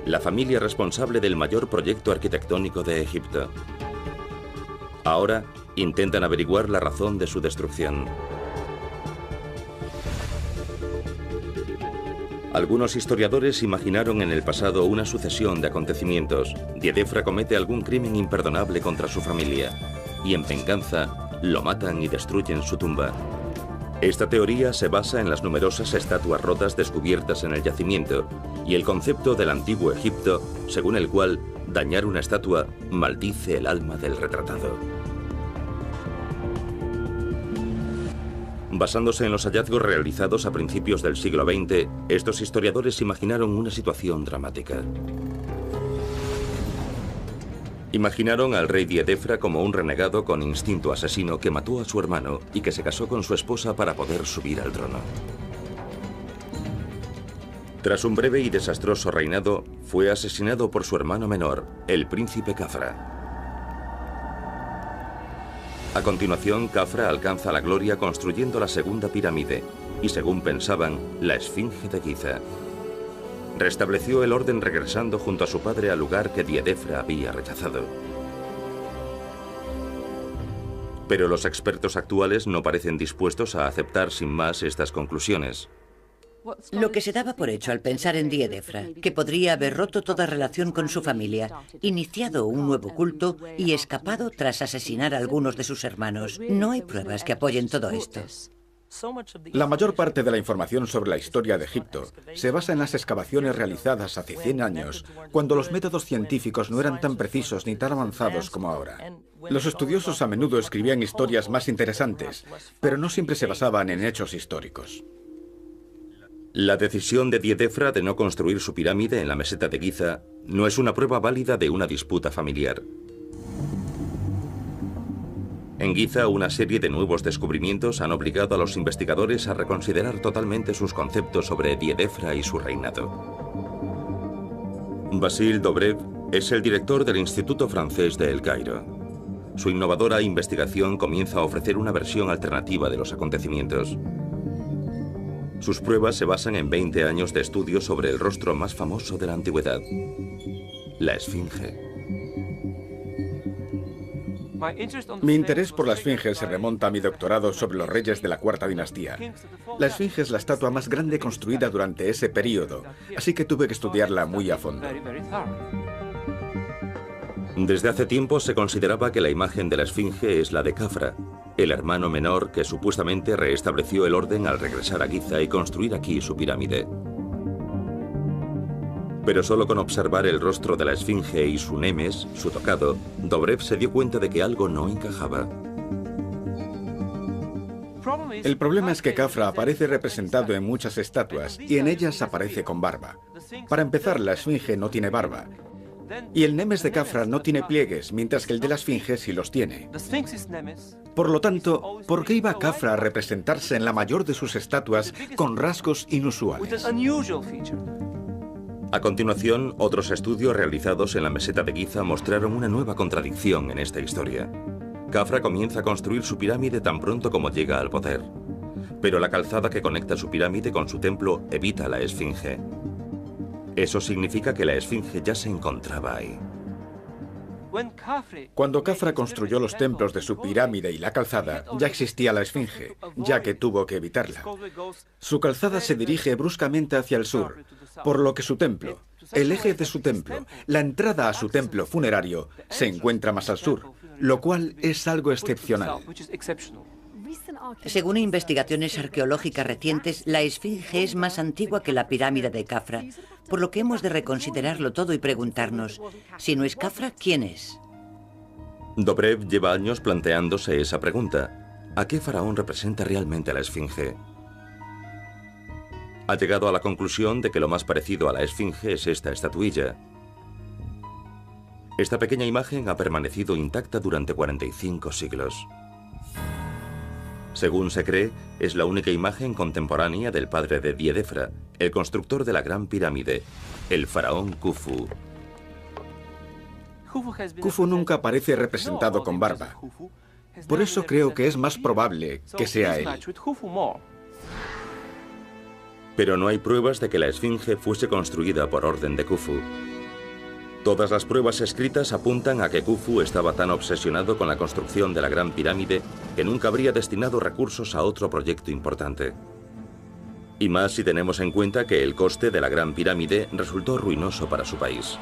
la familia responsable del mayor proyecto arquitectónico de Egipto. Ahora intentan averiguar la razón de su destrucción. Algunos historiadores imaginaron en el pasado una sucesión de acontecimientos. Diedefra comete algún crimen imperdonable contra su familia y en venganza lo matan y destruyen su tumba. Esta teoría se basa en las numerosas estatuas rotas descubiertas en el yacimiento y el concepto del antiguo Egipto, según el cual dañar una estatua maldice el alma del retratado. Basándose en los hallazgos realizados a principios del siglo XX, estos historiadores imaginaron una situación dramática. Imaginaron al rey Diedefra como un renegado con instinto asesino que mató a su hermano y que se casó con su esposa para poder subir al trono. Tras un breve y desastroso reinado, fue asesinado por su hermano menor, el príncipe Khafra. A continuación, Khafra alcanza la gloria construyendo la segunda pirámide y, según pensaban, la Esfinge de Giza. Restableció el orden regresando junto a su padre al lugar que Diedefra había rechazado. Pero los expertos actuales no parecen dispuestos a aceptar sin más estas conclusiones. Lo que se daba por hecho al pensar en Diedefra, que podría haber roto toda relación con su familia, iniciado un nuevo culto y escapado tras asesinar a algunos de sus hermanos. No hay pruebas que apoyen todo esto. La mayor parte de la información sobre la historia de Egipto se basa en las excavaciones realizadas hace 100 años, cuando los métodos científicos no eran tan precisos ni tan avanzados como ahora. Los estudiosos a menudo escribían historias más interesantes, pero no siempre se basaban en hechos históricos. La decisión de Diedefra de no construir su pirámide en la meseta de Giza no es una prueba válida de una disputa familiar. En Giza, una serie de nuevos descubrimientos han obligado a los investigadores a reconsiderar totalmente sus conceptos sobre Diedefra y su reinado. Basile Dobrev es el director del Instituto Francés de El Cairo. Su innovadora investigación comienza a ofrecer una versión alternativa de los acontecimientos. Sus pruebas se basan en 20 años de estudio sobre el rostro más famoso de la antigüedad, la Esfinge. Mi interés por la Esfinge se remonta a mi doctorado sobre los reyes de la cuarta dinastía. La Esfinge es la estatua más grande construida durante ese período, así que tuve que estudiarla muy a fondo. Desde hace tiempo se consideraba que la imagen de la Esfinge es la de Khafra, el hermano menor que supuestamente restableció el orden al regresar a Giza y construir aquí su pirámide. Pero solo con observar el rostro de la esfinge y su nemes, su tocado, Dobrev se dio cuenta de que algo no encajaba. El problema es que Khafra aparece representado en muchas estatuas y en ellas aparece con barba. Para empezar, la esfinge no tiene barba. Y el nemes de Khafra no tiene pliegues, mientras que el de la esfinge sí los tiene. Por lo tanto, ¿por qué iba Khafra a representarse en la mayor de sus estatuas con rasgos inusuales? A continuación, otros estudios realizados en la meseta de Giza mostraron una nueva contradicción en esta historia. Khafra comienza a construir su pirámide tan pronto como llega al poder. Pero la calzada que conecta su pirámide con su templo evita la esfinge. Eso significa que la esfinge ya se encontraba ahí. Cuando Khafra construyó los templos de su pirámide y la calzada, ya existía la esfinge, ya que tuvo que evitarla. Su calzada se dirige bruscamente hacia el sur, por lo que su templo, el eje de su templo, la entrada a su templo funerario, se encuentra más al sur, lo cual es algo excepcional. Según investigaciones arqueológicas recientes, la esfinge es más antigua que la pirámide de Khafra, por lo que hemos de reconsiderarlo todo y preguntarnos, si no es Khafra, ¿quién es? Dobrev lleva años planteándose esa pregunta. ¿A qué faraón representa realmente la esfinge? Ha llegado a la conclusión de que lo más parecido a la esfinge es esta estatuilla. Esta pequeña imagen ha permanecido intacta durante 45 siglos. Según se cree, es la única imagen contemporánea del padre de Diedefra, el constructor de la Gran Pirámide, el faraón Khufu. Khufu nunca aparece representado con barba. Por eso creo que es más probable que sea él. Pero no hay pruebas de que la esfinge fuese construida por orden de Khufu. Todas las pruebas escritas apuntan a que Khufu estaba tan obsesionado con la construcción de la Gran Pirámide que nunca habría destinado recursos a otro proyecto importante. Y más si tenemos en cuenta que el coste de la Gran Pirámide resultó ruinoso para su país.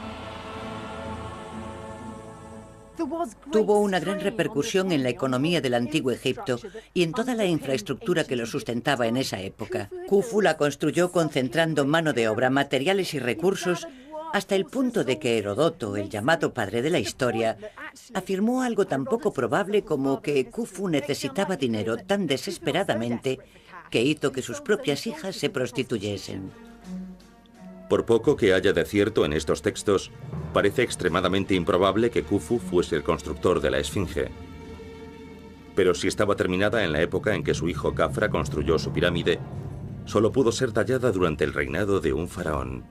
Tuvo una gran repercusión en la economía del antiguo Egipto y en toda la infraestructura que lo sustentaba en esa época. Khufu la construyó concentrando mano de obra, materiales y recursos hasta el punto de que Heródoto, el llamado padre de la historia, afirmó algo tan poco probable como que Khufu necesitaba dinero tan desesperadamente que hizo que sus propias hijas se prostituyesen. Por poco que haya de cierto en estos textos, parece extremadamente improbable que Khufu fuese el constructor de la esfinge. Pero si estaba terminada en la época en que su hijo Khafra construyó su pirámide, solo pudo ser tallada durante el reinado de un faraón,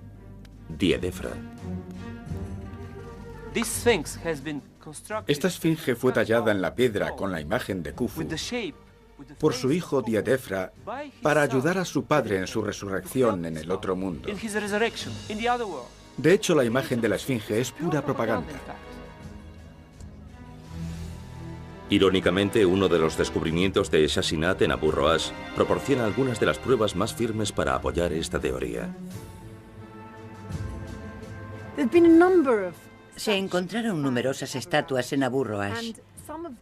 Diedefra. Esta esfinge fue tallada en la piedra con la imagen de Khufu por su hijo Diedefra para ayudar a su padre en su resurrección en el otro mundo. De hecho, la imagen de la esfinge es pura propaganda. Irónicamente, uno de los descubrimientos de Shashinat en Abu Roash proporciona algunas de las pruebas más firmes para apoyar esta teoría. Se encontraron numerosas estatuas en Abu Roash.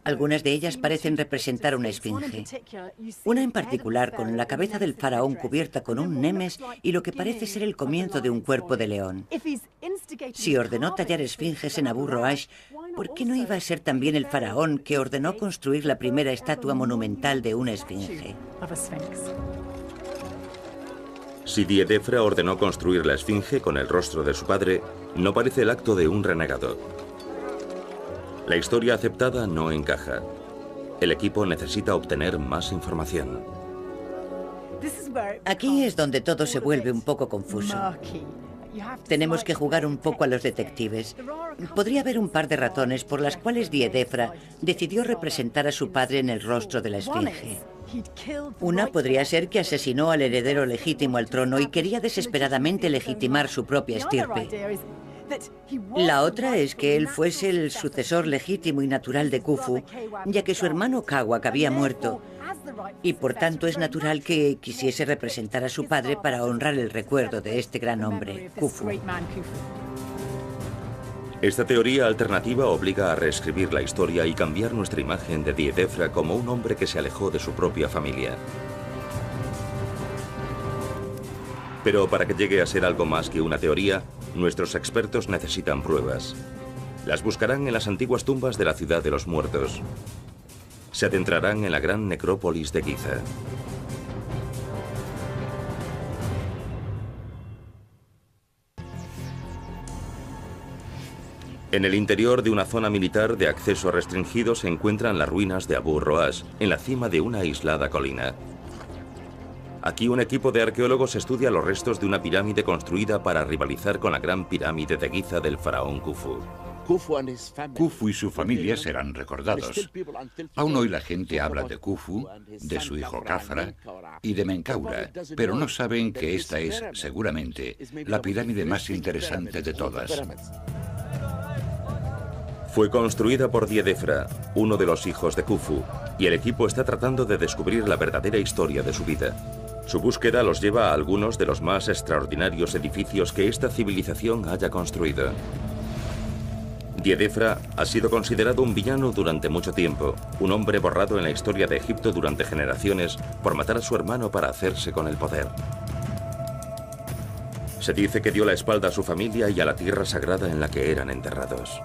Algunas de ellas parecen representar una esfinge. Una en particular con la cabeza del faraón cubierta con un nemes y lo que parece ser el comienzo de un cuerpo de león. Si ordenó tallar esfinges en Abu Roash, ¿por qué no iba a ser también el faraón que ordenó construir la primera estatua monumental de una esfinge? Si Diedefra ordenó construir la esfinge con el rostro de su padre, no parece el acto de un renegado. La historia aceptada no encaja. El equipo necesita obtener más información. Aquí es donde todo se vuelve un poco confuso. Tenemos que jugar un poco a los detectives. Podría haber un par de razones por las cuales Diedefra decidió representar a su padre en el rostro de la esfinge. Una podría ser que asesinó al heredero legítimo al trono y quería desesperadamente legitimar su propia estirpe. La otra es que él fuese el sucesor legítimo y natural de Khufu, ya que su hermano Khawak había muerto, y por tanto es natural que quisiese representar a su padre para honrar el recuerdo de este gran hombre, Khufu. Esta teoría alternativa obliga a reescribir la historia y cambiar nuestra imagen de Diedefra como un hombre que se alejó de su propia familia. Pero para que llegue a ser algo más que una teoría, nuestros expertos necesitan pruebas. Las buscarán en las antiguas tumbas de la ciudad de los muertos. Se adentrarán en la gran necrópolis de Giza. En el interior de una zona militar de acceso restringido se encuentran las ruinas de Abu Roash, en la cima de una aislada colina. Aquí un equipo de arqueólogos estudia los restos de una pirámide construida para rivalizar con la gran pirámide de Giza del faraón Khufu. Khufu y su familia serán recordados. Aún hoy la gente habla de Khufu, de su hijo Khafra y de Menkaura, pero no saben que esta es, seguramente, la pirámide más interesante de todas. Fue construida por Diedefra, uno de los hijos de Khufu, y el equipo está tratando de descubrir la verdadera historia de su vida. Su búsqueda los lleva a algunos de los más extraordinarios edificios que esta civilización haya construido. Diedefra ha sido considerado un villano durante mucho tiempo, un hombre borrado en la historia de Egipto durante generaciones por matar a su hermano para hacerse con el poder. Se dice que dio la espalda a su familia y a la tierra sagrada en la que eran enterrados.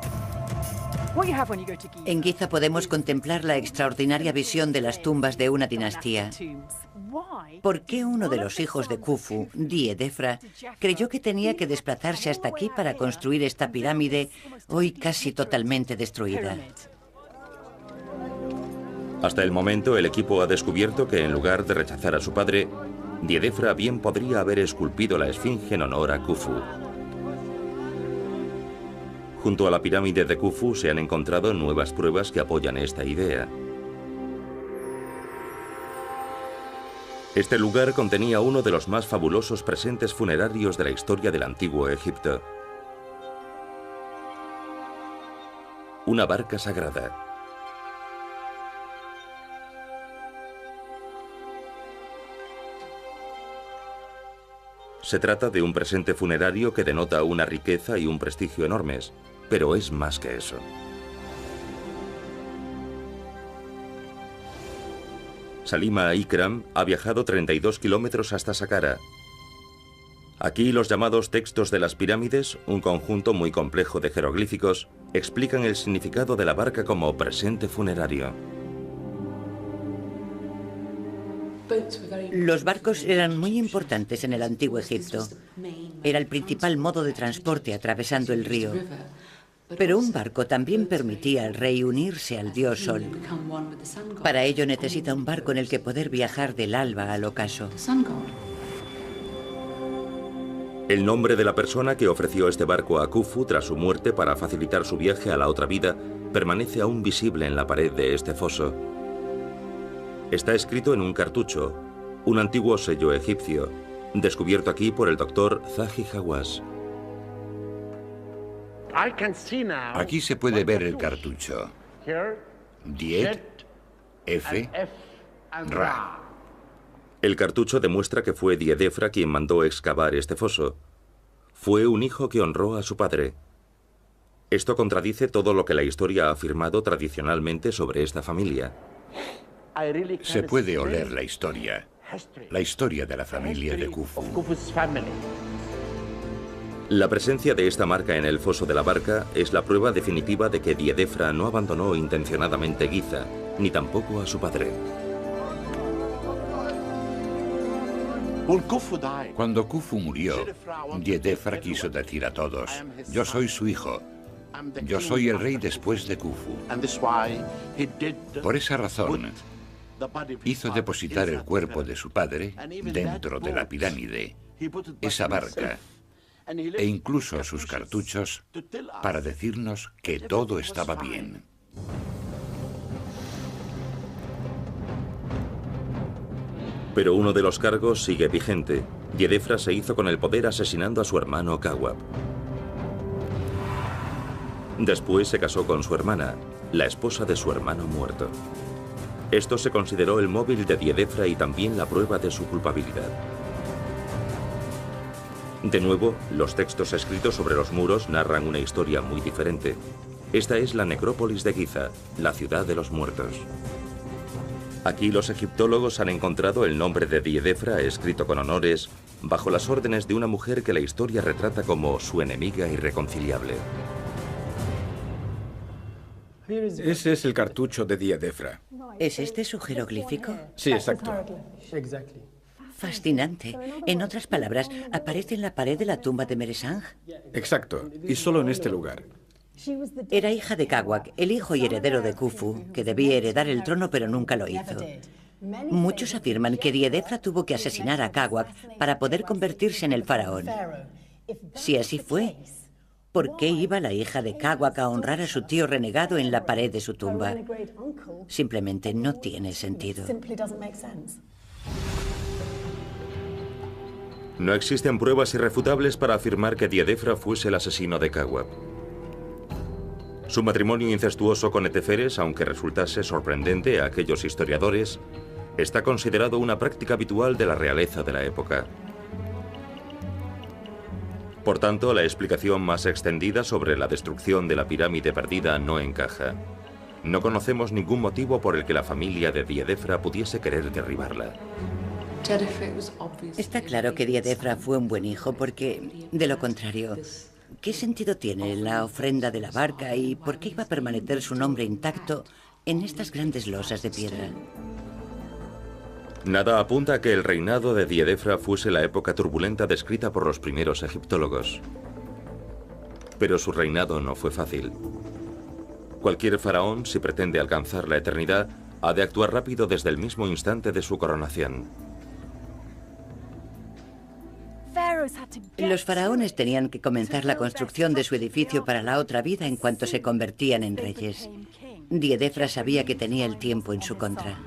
En Giza podemos contemplar la extraordinaria visión de las tumbas de una dinastía. ¿Por qué uno de los hijos de Khufu, Diedefra, creyó que tenía que desplazarse hasta aquí para construir esta pirámide, hoy casi totalmente destruida? Hasta el momento, el equipo ha descubierto que en lugar de rechazar a su padre, Diedefra bien podría haber esculpido la esfinge en honor a Khufu. Junto a la pirámide de Khufu se han encontrado nuevas pruebas que apoyan esta idea. Este lugar contenía uno de los más fabulosos presentes funerarios de la historia del antiguo Egipto. Una barca sagrada. Se trata de un presente funerario que denota una riqueza y un prestigio enormes, pero es más que eso. Salima Ikram ha viajado 32 kilómetros hasta Saqqara. Aquí los llamados textos de las pirámides, un conjunto muy complejo de jeroglíficos, explican el significado de la barca como presente funerario. Los barcos eran muy importantes en el antiguo Egipto. Era el principal modo de transporte atravesando el río. Pero un barco también permitía al rey unirse al dios Sol. Para ello necesita un barco en el que poder viajar del alba al ocaso. El nombre de la persona que ofreció este barco a Khufu tras su muerte para facilitar su viaje a la otra vida permanece aún visible en la pared de este foso. Está escrito en un cartucho, un antiguo sello egipcio, descubierto aquí por el doctor Zahi Hawass. Aquí se puede ver el cartucho. Diet, F, Ra. El cartucho demuestra que fue Diedefra quien mandó excavar este foso. Fue un hijo que honró a su padre. Esto contradice todo lo que la historia ha afirmado tradicionalmente sobre esta familia. Se puede oler la historia de la familia de Khufu. La presencia de esta marca en el foso de la barca es la prueba definitiva de que Diedefra no abandonó intencionadamente Giza, ni tampoco a su padre. Cuando Khufu murió, Diedefra quiso decir a todos: yo soy su hijo. Yo soy el rey después de Khufu. Por esa razón, hizo depositar el cuerpo de su padre dentro de la pirámide, esa barca, e incluso sus cartuchos, para decirnos que todo estaba bien. Pero uno de los cargos sigue vigente. Diedefra se hizo con el poder asesinando a su hermano Kawab. Después se casó con su hermana, la esposa de su hermano muerto. Esto se consideró el móvil de Diedefra y también la prueba de su culpabilidad. De nuevo, los textos escritos sobre los muros narran una historia muy diferente. Esta es la necrópolis de Giza, la ciudad de los muertos. Aquí los egiptólogos han encontrado el nombre de Diedefra escrito con honores, bajo las órdenes de una mujer que la historia retrata como su enemiga irreconciliable. Ese es el cartucho de Diedefra. ¿Es este su jeroglífico? Sí, exacto. Fascinante. En otras palabras, ¿aparece en la pared de la tumba de Meresang? Exacto, y solo en este lugar. Era hija de Kawak, el hijo y heredero de Khufu, que debía heredar el trono pero nunca lo hizo. Muchos afirman que Diedefra tuvo que asesinar a Kawak para poder convertirse en el faraón. Si así fue, ¿por qué iba la hija de Kawak a honrar a su tío renegado en la pared de su tumba? Simplemente no tiene sentido. No existen pruebas irrefutables para afirmar que Diedefra fuese el asesino de Kawak. Su matrimonio incestuoso con Eteferes, aunque resultase sorprendente a aquellos historiadores, está considerado una práctica habitual de la realeza de la época. Por tanto, la explicación más extendida sobre la destrucción de la pirámide perdida no encaja. No conocemos ningún motivo por el que la familia de Diedefra pudiese querer derribarla. Está claro que Diedefra fue un buen hijo porque, de lo contrario, ¿qué sentido tiene la ofrenda de la barca y por qué iba a permanecer su nombre intacto en estas grandes losas de piedra? Nada apunta a que el reinado de Diedefra fuese la época turbulenta descrita por los primeros egiptólogos. Pero su reinado no fue fácil. Cualquier faraón, si pretende alcanzar la eternidad, ha de actuar rápido desde el mismo instante de su coronación. Los faraones tenían que comenzar la construcción de su edificio para la otra vida en cuanto se convertían en reyes. Diedefra sabía que tenía el tiempo en su contra.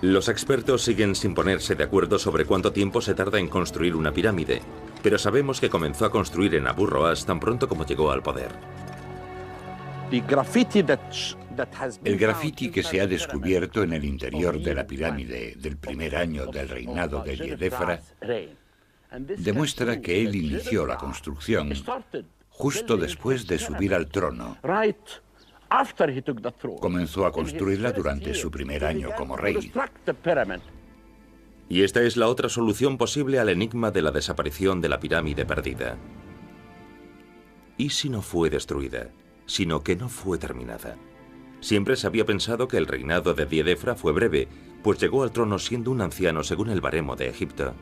Los expertos siguen sin ponerse de acuerdo sobre cuánto tiempo se tarda en construir una pirámide, pero sabemos que comenzó a construir en Abu Roas tan pronto como llegó al poder. El grafiti que se ha descubierto en el interior de la pirámide del primer año del reinado de Diedefra demuestra que él inició la construcción justo después de subir al trono. Comenzó a construirla durante su primer año como rey. Y esta es la otra solución posible al enigma de la desaparición de la pirámide perdida. ¿Y si no fue destruida, sino que no fue terminada? Siempre se había pensado que el reinado de Diedefra fue breve, pues llegó al trono siendo un anciano según el baremo de Egipto.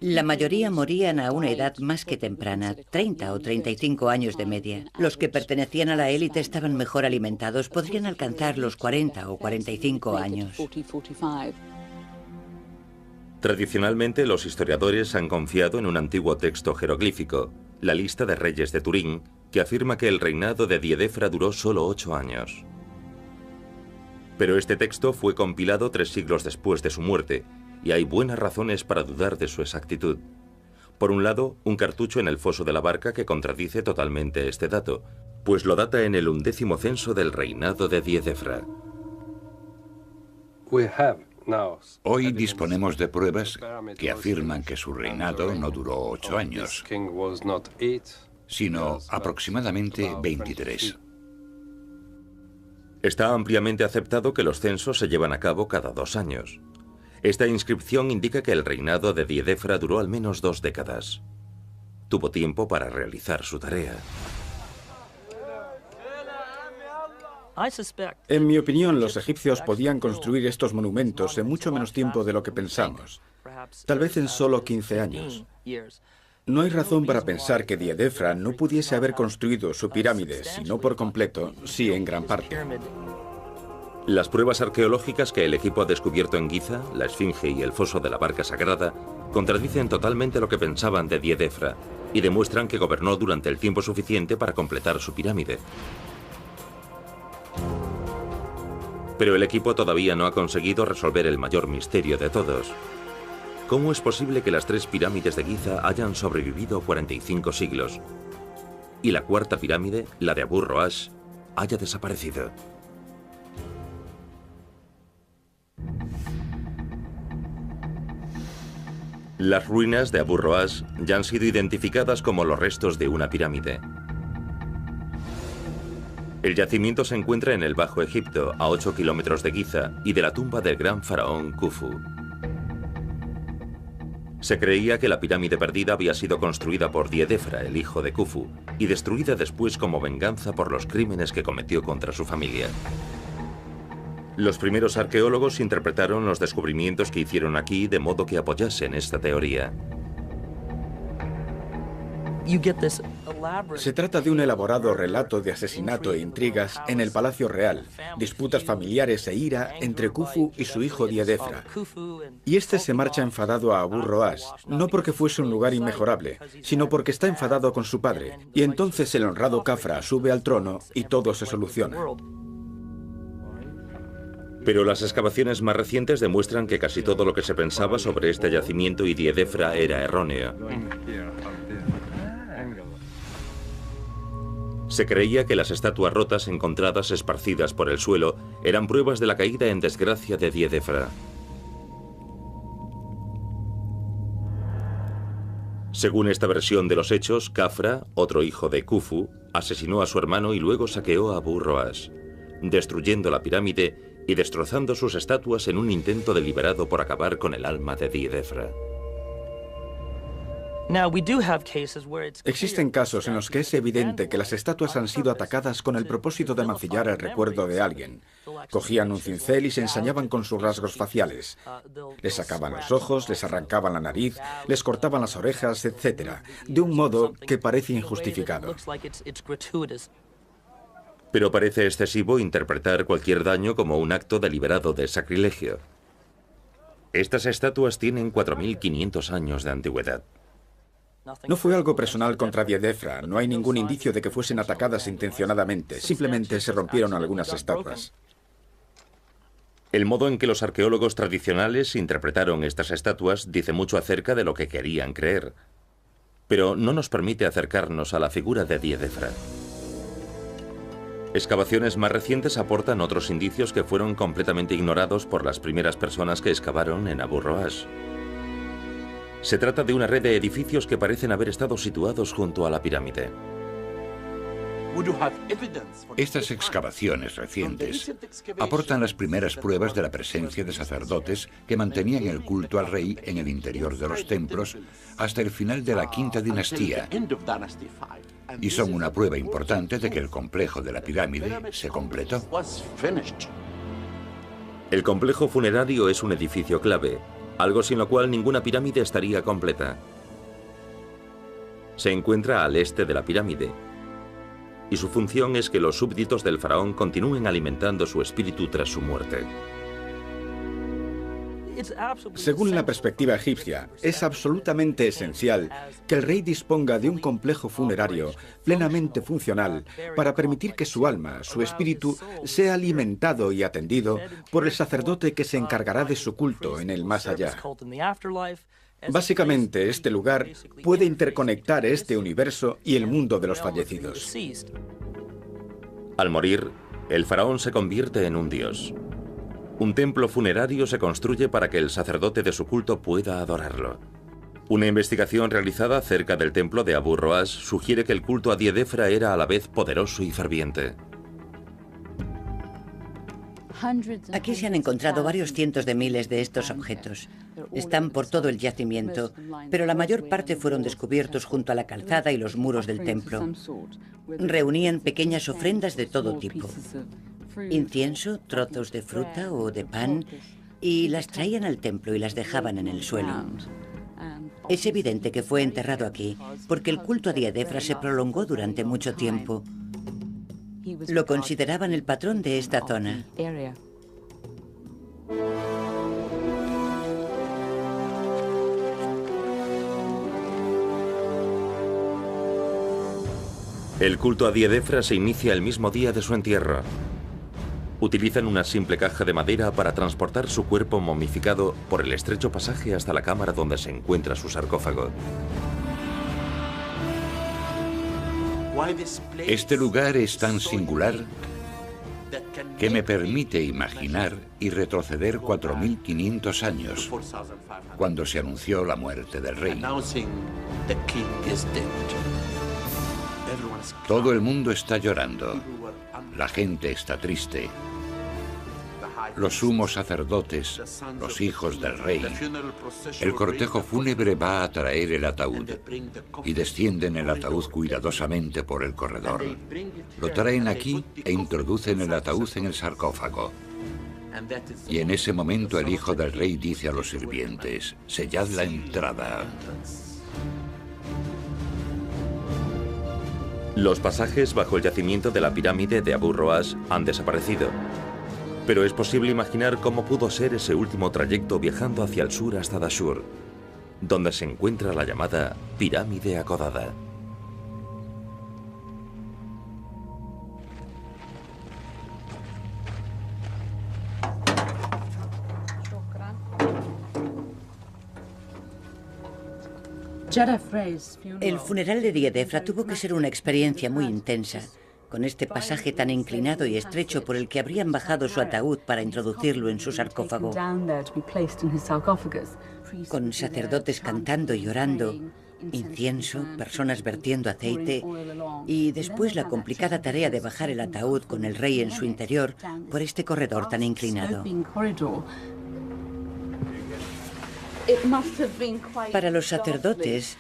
La mayoría morían a una edad más que temprana, 30 o 35 años de media. Los que pertenecían a la élite estaban mejor alimentados, podrían alcanzar los 40 o 45 años. Tradicionalmente, los historiadores han confiado en un antiguo texto jeroglífico, la lista de reyes de Turín, que afirma que el reinado de Diedefra duró solo 8 años. Pero este texto fue compilado 3 siglos después de su muerte, y hay buenas razones para dudar de su exactitud. Por un lado, un cartucho en el foso de la barca que contradice totalmente este dato, pues lo data en el 11º censo del reinado de Diedefra. Hoy disponemos de pruebas que afirman que su reinado no duró 8 años, sino aproximadamente 23. Está ampliamente aceptado que los censos se llevan a cabo cada 2 años. Esta inscripción indica que el reinado de Diedefra duró al menos 2 décadas. Tuvo tiempo para realizar su tarea. En mi opinión, los egipcios podían construir estos monumentos en mucho menos tiempo de lo que pensamos. Tal vez en solo 15 años. No hay razón para pensar que Diedefra no pudiese haber construido su pirámide, si no por completo, sí en gran parte. Las pruebas arqueológicas que el equipo ha descubierto en Giza, la Esfinge y el foso de la barca sagrada, contradicen totalmente lo que pensaban de Diedefra y demuestran que gobernó durante el tiempo suficiente para completar su pirámide. Pero el equipo todavía no ha conseguido resolver el mayor misterio de todos. ¿Cómo es posible que las 3 pirámides de Giza hayan sobrevivido 45 siglos y la 4ª pirámide, la de Abu Roas, haya desaparecido? Las ruinas de Abu Roas ya han sido identificadas como los restos de una pirámide. El yacimiento se encuentra en el Bajo Egipto, a 8 kilómetros de Giza y de la tumba del gran faraón Khufu. Se creía que la pirámide perdida había sido construida por Diedefra, el hijo de Khufu, y destruida después como venganza por los crímenes que cometió contra su familia. Los primeros arqueólogos interpretaron los descubrimientos que hicieron aquí de modo que apoyasen esta teoría. Se trata de un elaborado relato de asesinato e intrigas en el Palacio Real, disputas familiares e ira entre Khufu y su hijo Diedefra. Y este se marcha enfadado a Abu Roas, no porque fuese un lugar inmejorable, sino porque está enfadado con su padre. Y entonces el honrado Khafra sube al trono y todo se soluciona. Pero las excavaciones más recientes demuestran que casi todo lo que se pensaba sobre este yacimiento y Diedefra era erróneo. Se creía que las estatuas rotas encontradas esparcidas por el suelo eran pruebas de la caída en desgracia de Diedefra. Según esta versión de los hechos, Khafra, otro hijo de Khufu, asesinó a su hermano y luego saqueó a Abu Roas, destruyendo la pirámide y destrozando sus estatuas en un intento deliberado por acabar con el alma de Diedefra. Existen casos en los que es evidente que las estatuas han sido atacadas con el propósito de mancillar el recuerdo de alguien. Cogían un cincel y se ensañaban con sus rasgos faciales. Les sacaban los ojos, les arrancaban la nariz, les cortaban las orejas, etc., de un modo que parece injustificado. Pero parece excesivo interpretar cualquier daño como un acto deliberado de sacrilegio. Estas estatuas tienen 4.500 años de antigüedad. No fue algo personal contra Diedefra, no hay ningún indicio de que fuesen atacadas intencionadamente, simplemente se rompieron algunas estatuas. El modo en que los arqueólogos tradicionales interpretaron estas estatuas dice mucho acerca de lo que querían creer, pero no nos permite acercarnos a la figura de Diedefra. Excavaciones más recientes aportan otros indicios que fueron completamente ignorados por las primeras personas que excavaron en Abu Roas. Se trata de una red de edificios que parecen haber estado situados junto a la pirámide. Estas excavaciones recientes aportan las primeras pruebas de la presencia de sacerdotes que mantenían el culto al rey en el interior de los templos hasta el final de la quinta dinastía, y son una prueba importante de que el complejo de la pirámide se completó. El complejo funerario es un edificio clave, algo sin lo cual ninguna pirámide estaría completa. Se encuentra al este de la pirámide, y su función es que los súbditos del faraón continúen alimentando su espíritu tras su muerte. Según la perspectiva egipcia, es absolutamente esencial que el rey disponga de un complejo funerario plenamente funcional para permitir que su alma, su espíritu, sea alimentado y atendido por el sacerdote que se encargará de su culto en el más allá. Básicamente, este lugar puede interconectar este universo y el mundo de los fallecidos. Al morir, el faraón se convierte en un dios. Un templo funerario se construye para que el sacerdote de su culto pueda adorarlo. Una investigación realizada cerca del templo de Abu Roas sugiere que el culto a Diedefra era a la vez poderoso y ferviente. Aquí se han encontrado varios cientos de miles de estos objetos. Están por todo el yacimiento, pero la mayor parte fueron descubiertos junto a la calzada y los muros del templo. Reunían pequeñas ofrendas de todo tipo. Incienso, trozos de fruta o de pan, y las traían al templo y las dejaban en el suelo. Es evidente que fue enterrado aquí, porque el culto a Diedefra se prolongó durante mucho tiempo. Lo consideraban el patrón de esta zona. El culto a Diedefra se inicia el mismo día de su entierro. Utilizan una simple caja de madera para transportar su cuerpo momificado por el estrecho pasaje hasta la cámara donde se encuentra su sarcófago. Este lugar es tan singular que me permite imaginar y retroceder 4.500 años, cuando se anunció la muerte del rey. Todo el mundo está llorando, la gente está triste. Los sumos sacerdotes, los hijos del rey. El cortejo fúnebre va a traer el ataúd y descienden el ataúd cuidadosamente por el corredor. Lo traen aquí e introducen el ataúd en el sarcófago. Y en ese momento el hijo del rey dice a los sirvientes: sellad la entrada. Los pasajes bajo el yacimiento de la pirámide de Abu Roash han desaparecido. Pero es posible imaginar cómo pudo ser ese último trayecto viajando hacia el sur hasta Dashur, donde se encuentra la llamada pirámide acodada. El funeral de Diedefra tuvo que ser una experiencia muy intensa, con este pasaje tan inclinado y estrecho por el que habrían bajado su ataúd para introducirlo en su sarcófago, con sacerdotes cantando y orando, incienso, personas vertiendo aceite y después la complicada tarea de bajar el ataúd con el rey en su interior por este corredor tan inclinado. Para los sacerdotes,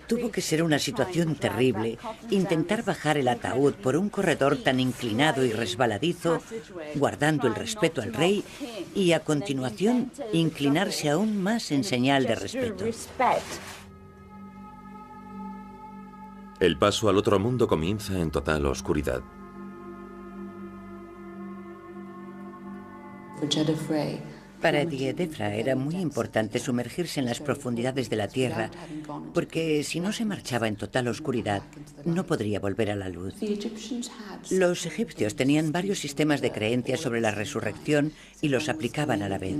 tuvo que ser una situación terrible intentar bajar el ataúd por un corredor tan inclinado y resbaladizo, guardando el respeto al rey, y a continuación inclinarse aún más en señal de respeto. El paso al otro mundo comienza en total oscuridad. Para Diedefra era muy importante sumergirse en las profundidades de la tierra, porque si no se marchaba en total oscuridad, no podría volver a la luz. Los egipcios tenían varios sistemas de creencias sobre la resurrección y los aplicaban a la vez.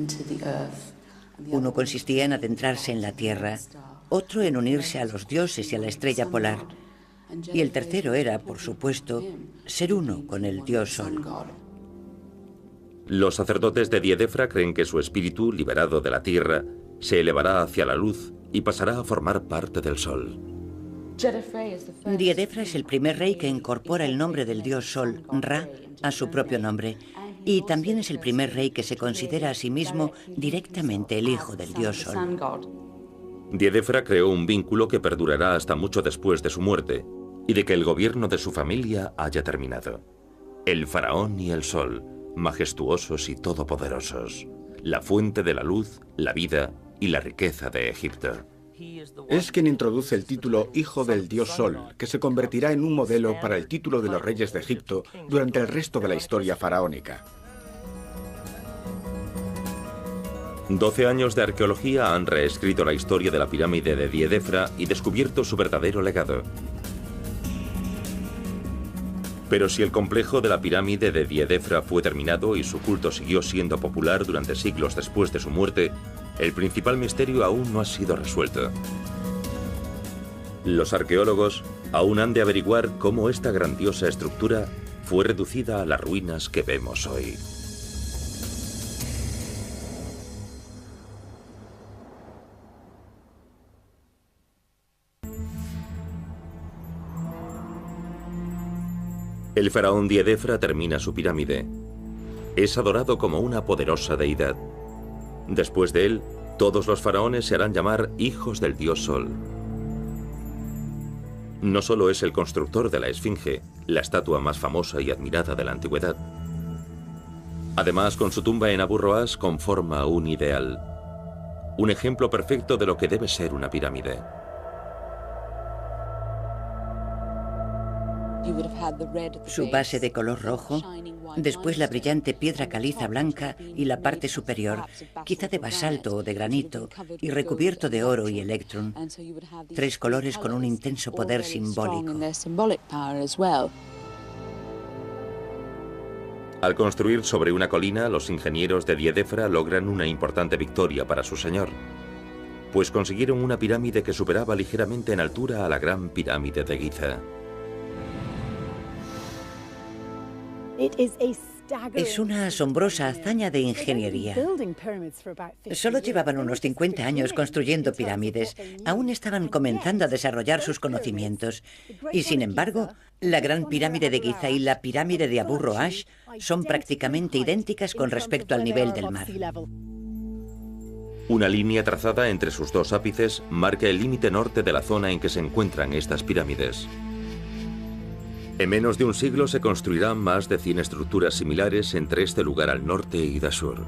Uno consistía en adentrarse en la tierra, otro en unirse a los dioses y a la estrella polar, y el tercero era, por supuesto, ser uno con el dios Sol. Los sacerdotes de Diedefra creen que su espíritu, liberado de la tierra, se elevará hacia la luz y pasará a formar parte del sol. Diedefra es el primer rey que incorpora el nombre del dios Sol, Ra, a su propio nombre, y también es el primer rey que se considera a sí mismo directamente el hijo del dios Sol. Diedefra creó un vínculo que perdurará hasta mucho después de su muerte y de que el gobierno de su familia haya terminado. El faraón y el sol, majestuosos y todopoderosos, la fuente de la luz, la vida y la riqueza de Egipto. Es quien introduce el título Hijo del Dios Sol, que se convertirá en un modelo para el título de los reyes de Egipto durante el resto de la historia faraónica. 12 años de arqueología han reescrito la historia de la pirámide de Diedefra y descubierto su verdadero legado. Pero si el complejo de la pirámide de Diedefra fue terminado y su culto siguió siendo popular durante siglos después de su muerte, el principal misterio aún no ha sido resuelto. Los arqueólogos aún han de averiguar cómo esta grandiosa estructura fue reducida a las ruinas que vemos hoy. El faraón Diedefra termina su pirámide. Es adorado como una poderosa deidad. Después de él, todos los faraones se harán llamar hijos del dios Sol. No solo es el constructor de la Esfinge, la estatua más famosa y admirada de la antigüedad. Además, con su tumba en Abu Roash conforma un ideal. Un ejemplo perfecto de lo que debe ser una pirámide. Su base de color rojo, después la brillante piedra caliza blanca y la parte superior, quizá de basalto o de granito, y recubierto de oro y electrón. 3 colores con un intenso poder simbólico. Al construir sobre una colina, los ingenieros de Diedefra logran una importante victoria para su señor, pues consiguieron una pirámide que superaba ligeramente en altura a la gran pirámide de Giza. Es una asombrosa hazaña de ingeniería. Solo llevaban unos 50 años construyendo pirámides. Aún estaban comenzando a desarrollar sus conocimientos. Y sin embargo, La Gran Pirámide de Giza y la Pirámide de Abu Roash son prácticamente idénticas con respecto al nivel del mar. Una línea trazada entre sus dos ápices marca el límite norte de la zona en que se encuentran estas pirámides. En menos de un siglo se construirán más de 100 estructuras similares entre este lugar al norte y Dashur.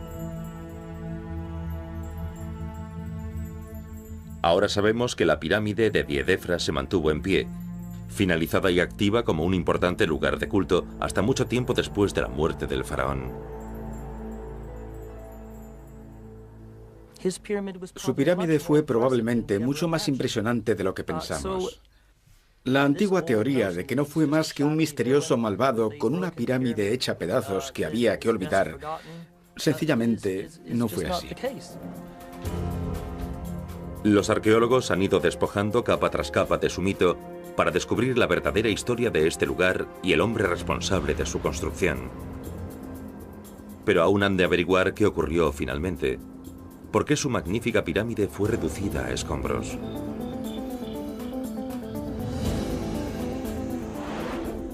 Ahora sabemos que la pirámide de Djedefra se mantuvo en pie, finalizada y activa como un importante lugar de culto hasta mucho tiempo después de la muerte del faraón. Su pirámide fue probablemente mucho más impresionante de lo que pensamos. La antigua teoría de que no fue más que un misterioso malvado con una pirámide hecha a pedazos que había que olvidar, sencillamente no fue así. Los arqueólogos han ido despojando capa tras capa de su mito para descubrir la verdadera historia de este lugar y el hombre responsable de su construcción. Pero aún han de averiguar qué ocurrió finalmente. ¿Por qué su magnífica pirámide fue reducida a escombros?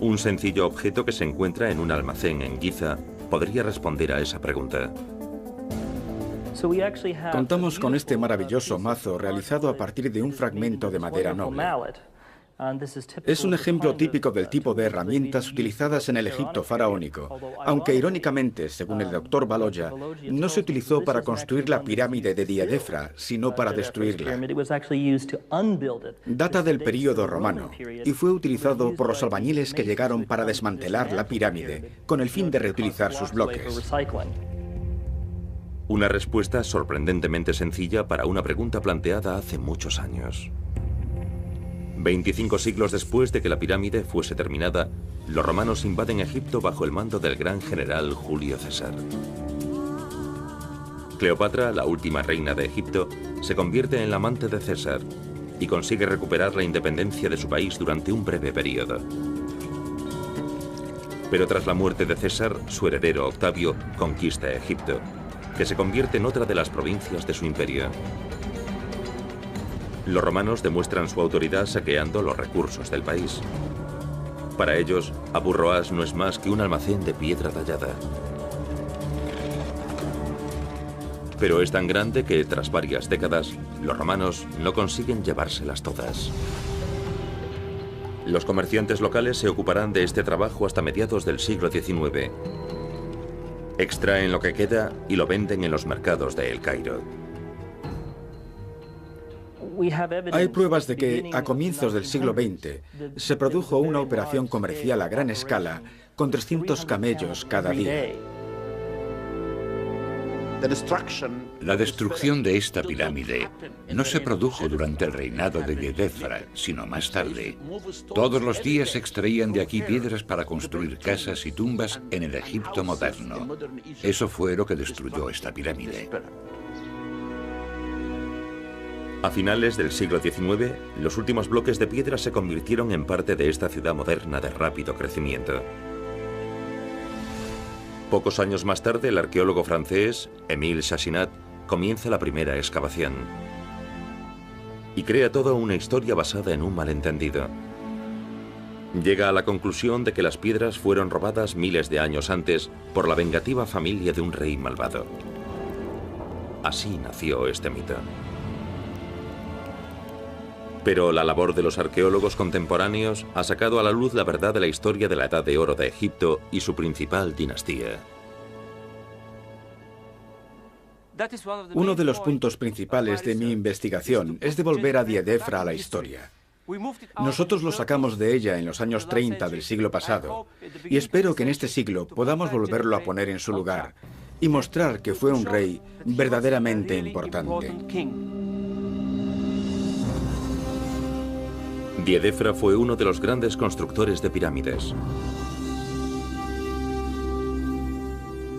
Un sencillo objeto que se encuentra en un almacén en Giza podría responder a esa pregunta. Contamos con este maravilloso mazo realizado a partir de un fragmento de madera noble. Es un ejemplo típico del tipo de herramientas utilizadas en el Egipto faraónico, aunque irónicamente, según el Dr. Baloya, no se utilizó para construir la pirámide de Djedefra, sino para destruirla. Data del período romano y fue utilizado por los albañiles que llegaron para desmantelar la pirámide, con el fin de reutilizar sus bloques. Una respuesta sorprendentemente sencilla para una pregunta planteada hace muchos años. 25 siglos después de que la pirámide fuese terminada, los romanos invaden Egipto bajo el mando del gran general Julio César. Cleopatra, la última reina de Egipto, se convierte en la amante de César y consigue recuperar la independencia de su país durante un breve periodo. Pero tras la muerte de César, su heredero Octavio conquista Egipto, que se convierte en otra de las provincias de su imperio. Los romanos demuestran su autoridad saqueando los recursos del país. Para ellos, Abu Roash no es más que un almacén de piedra tallada. Pero es tan grande que, tras varias décadas, los romanos no consiguen llevárselas todas. Los comerciantes locales se ocuparán de este trabajo hasta mediados del siglo XIX. Extraen lo que queda y lo venden en los mercados de El Cairo. Hay pruebas de que, a comienzos del siglo XX, se produjo una operación comercial a gran escala con 300 camellos cada día. La destrucción de esta pirámide no se produjo durante el reinado de Djedefra, sino más tarde. Todos los días se extraían de aquí piedras para construir casas y tumbas en el Egipto moderno. Eso fue lo que destruyó esta pirámide. A finales del siglo XIX, los últimos bloques de piedra se convirtieron en parte de esta ciudad moderna de rápido crecimiento. Pocos años más tarde, el arqueólogo francés Émile Chassinat comienza la primera excavación y crea toda una historia basada en un malentendido. Llega a la conclusión de que las piedras fueron robadas miles de años antes por la vengativa familia de un rey malvado. Así nació este mito. Pero la labor de los arqueólogos contemporáneos ha sacado a la luz la verdad de la historia de la Edad de Oro de Egipto y su principal dinastía. Uno de los puntos principales de mi investigación es devolver a Djedefra a la historia. Nosotros lo sacamos de ella en los años 30 del siglo pasado y espero que en este siglo podamos volverlo a poner en su lugar y mostrar que fue un rey verdaderamente importante. Djedefra fue uno de los grandes constructores de pirámides.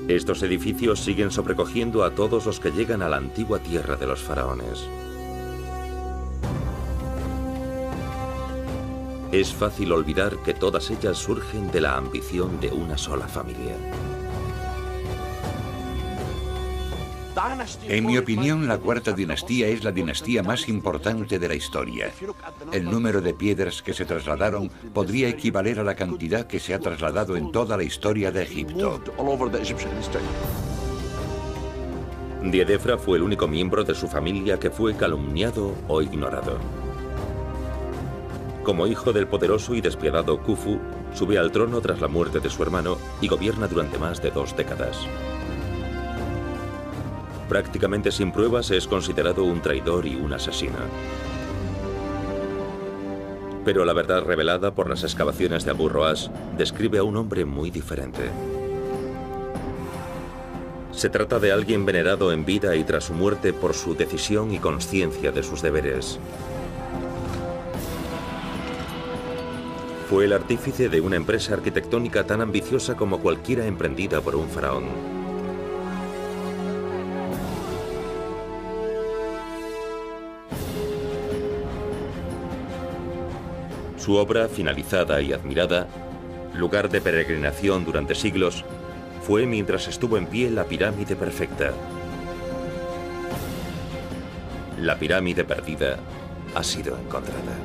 Estos edificios siguen sobrecogiendo a todos los que llegan a la antigua tierra de los faraones. Es fácil olvidar que todas ellas surgen de la ambición de una sola familia. En mi opinión, la cuarta dinastía es la dinastía más importante de la historia. El número de piedras que se trasladaron podría equivaler a la cantidad que se ha trasladado en toda la historia de Egipto. Diedefra fue el único miembro de su familia que fue calumniado o ignorado. Como hijo del poderoso y despiadado Khufu, sube al trono tras la muerte de su hermano y gobierna durante más de 2 décadas. Prácticamente sin pruebas es considerado un traidor y un asesino. Pero la verdad revelada por las excavaciones de Abu Roash describe a un hombre muy diferente. Se trata de alguien venerado en vida y tras su muerte por su decisión y conciencia de sus deberes. Fue el artífice de una empresa arquitectónica tan ambiciosa como cualquiera emprendida por un faraón. Su obra, finalizada y admirada, lugar de peregrinación durante siglos, fue mientras estuvo en pie la pirámide perfecta. La pirámide perdida ha sido encontrada.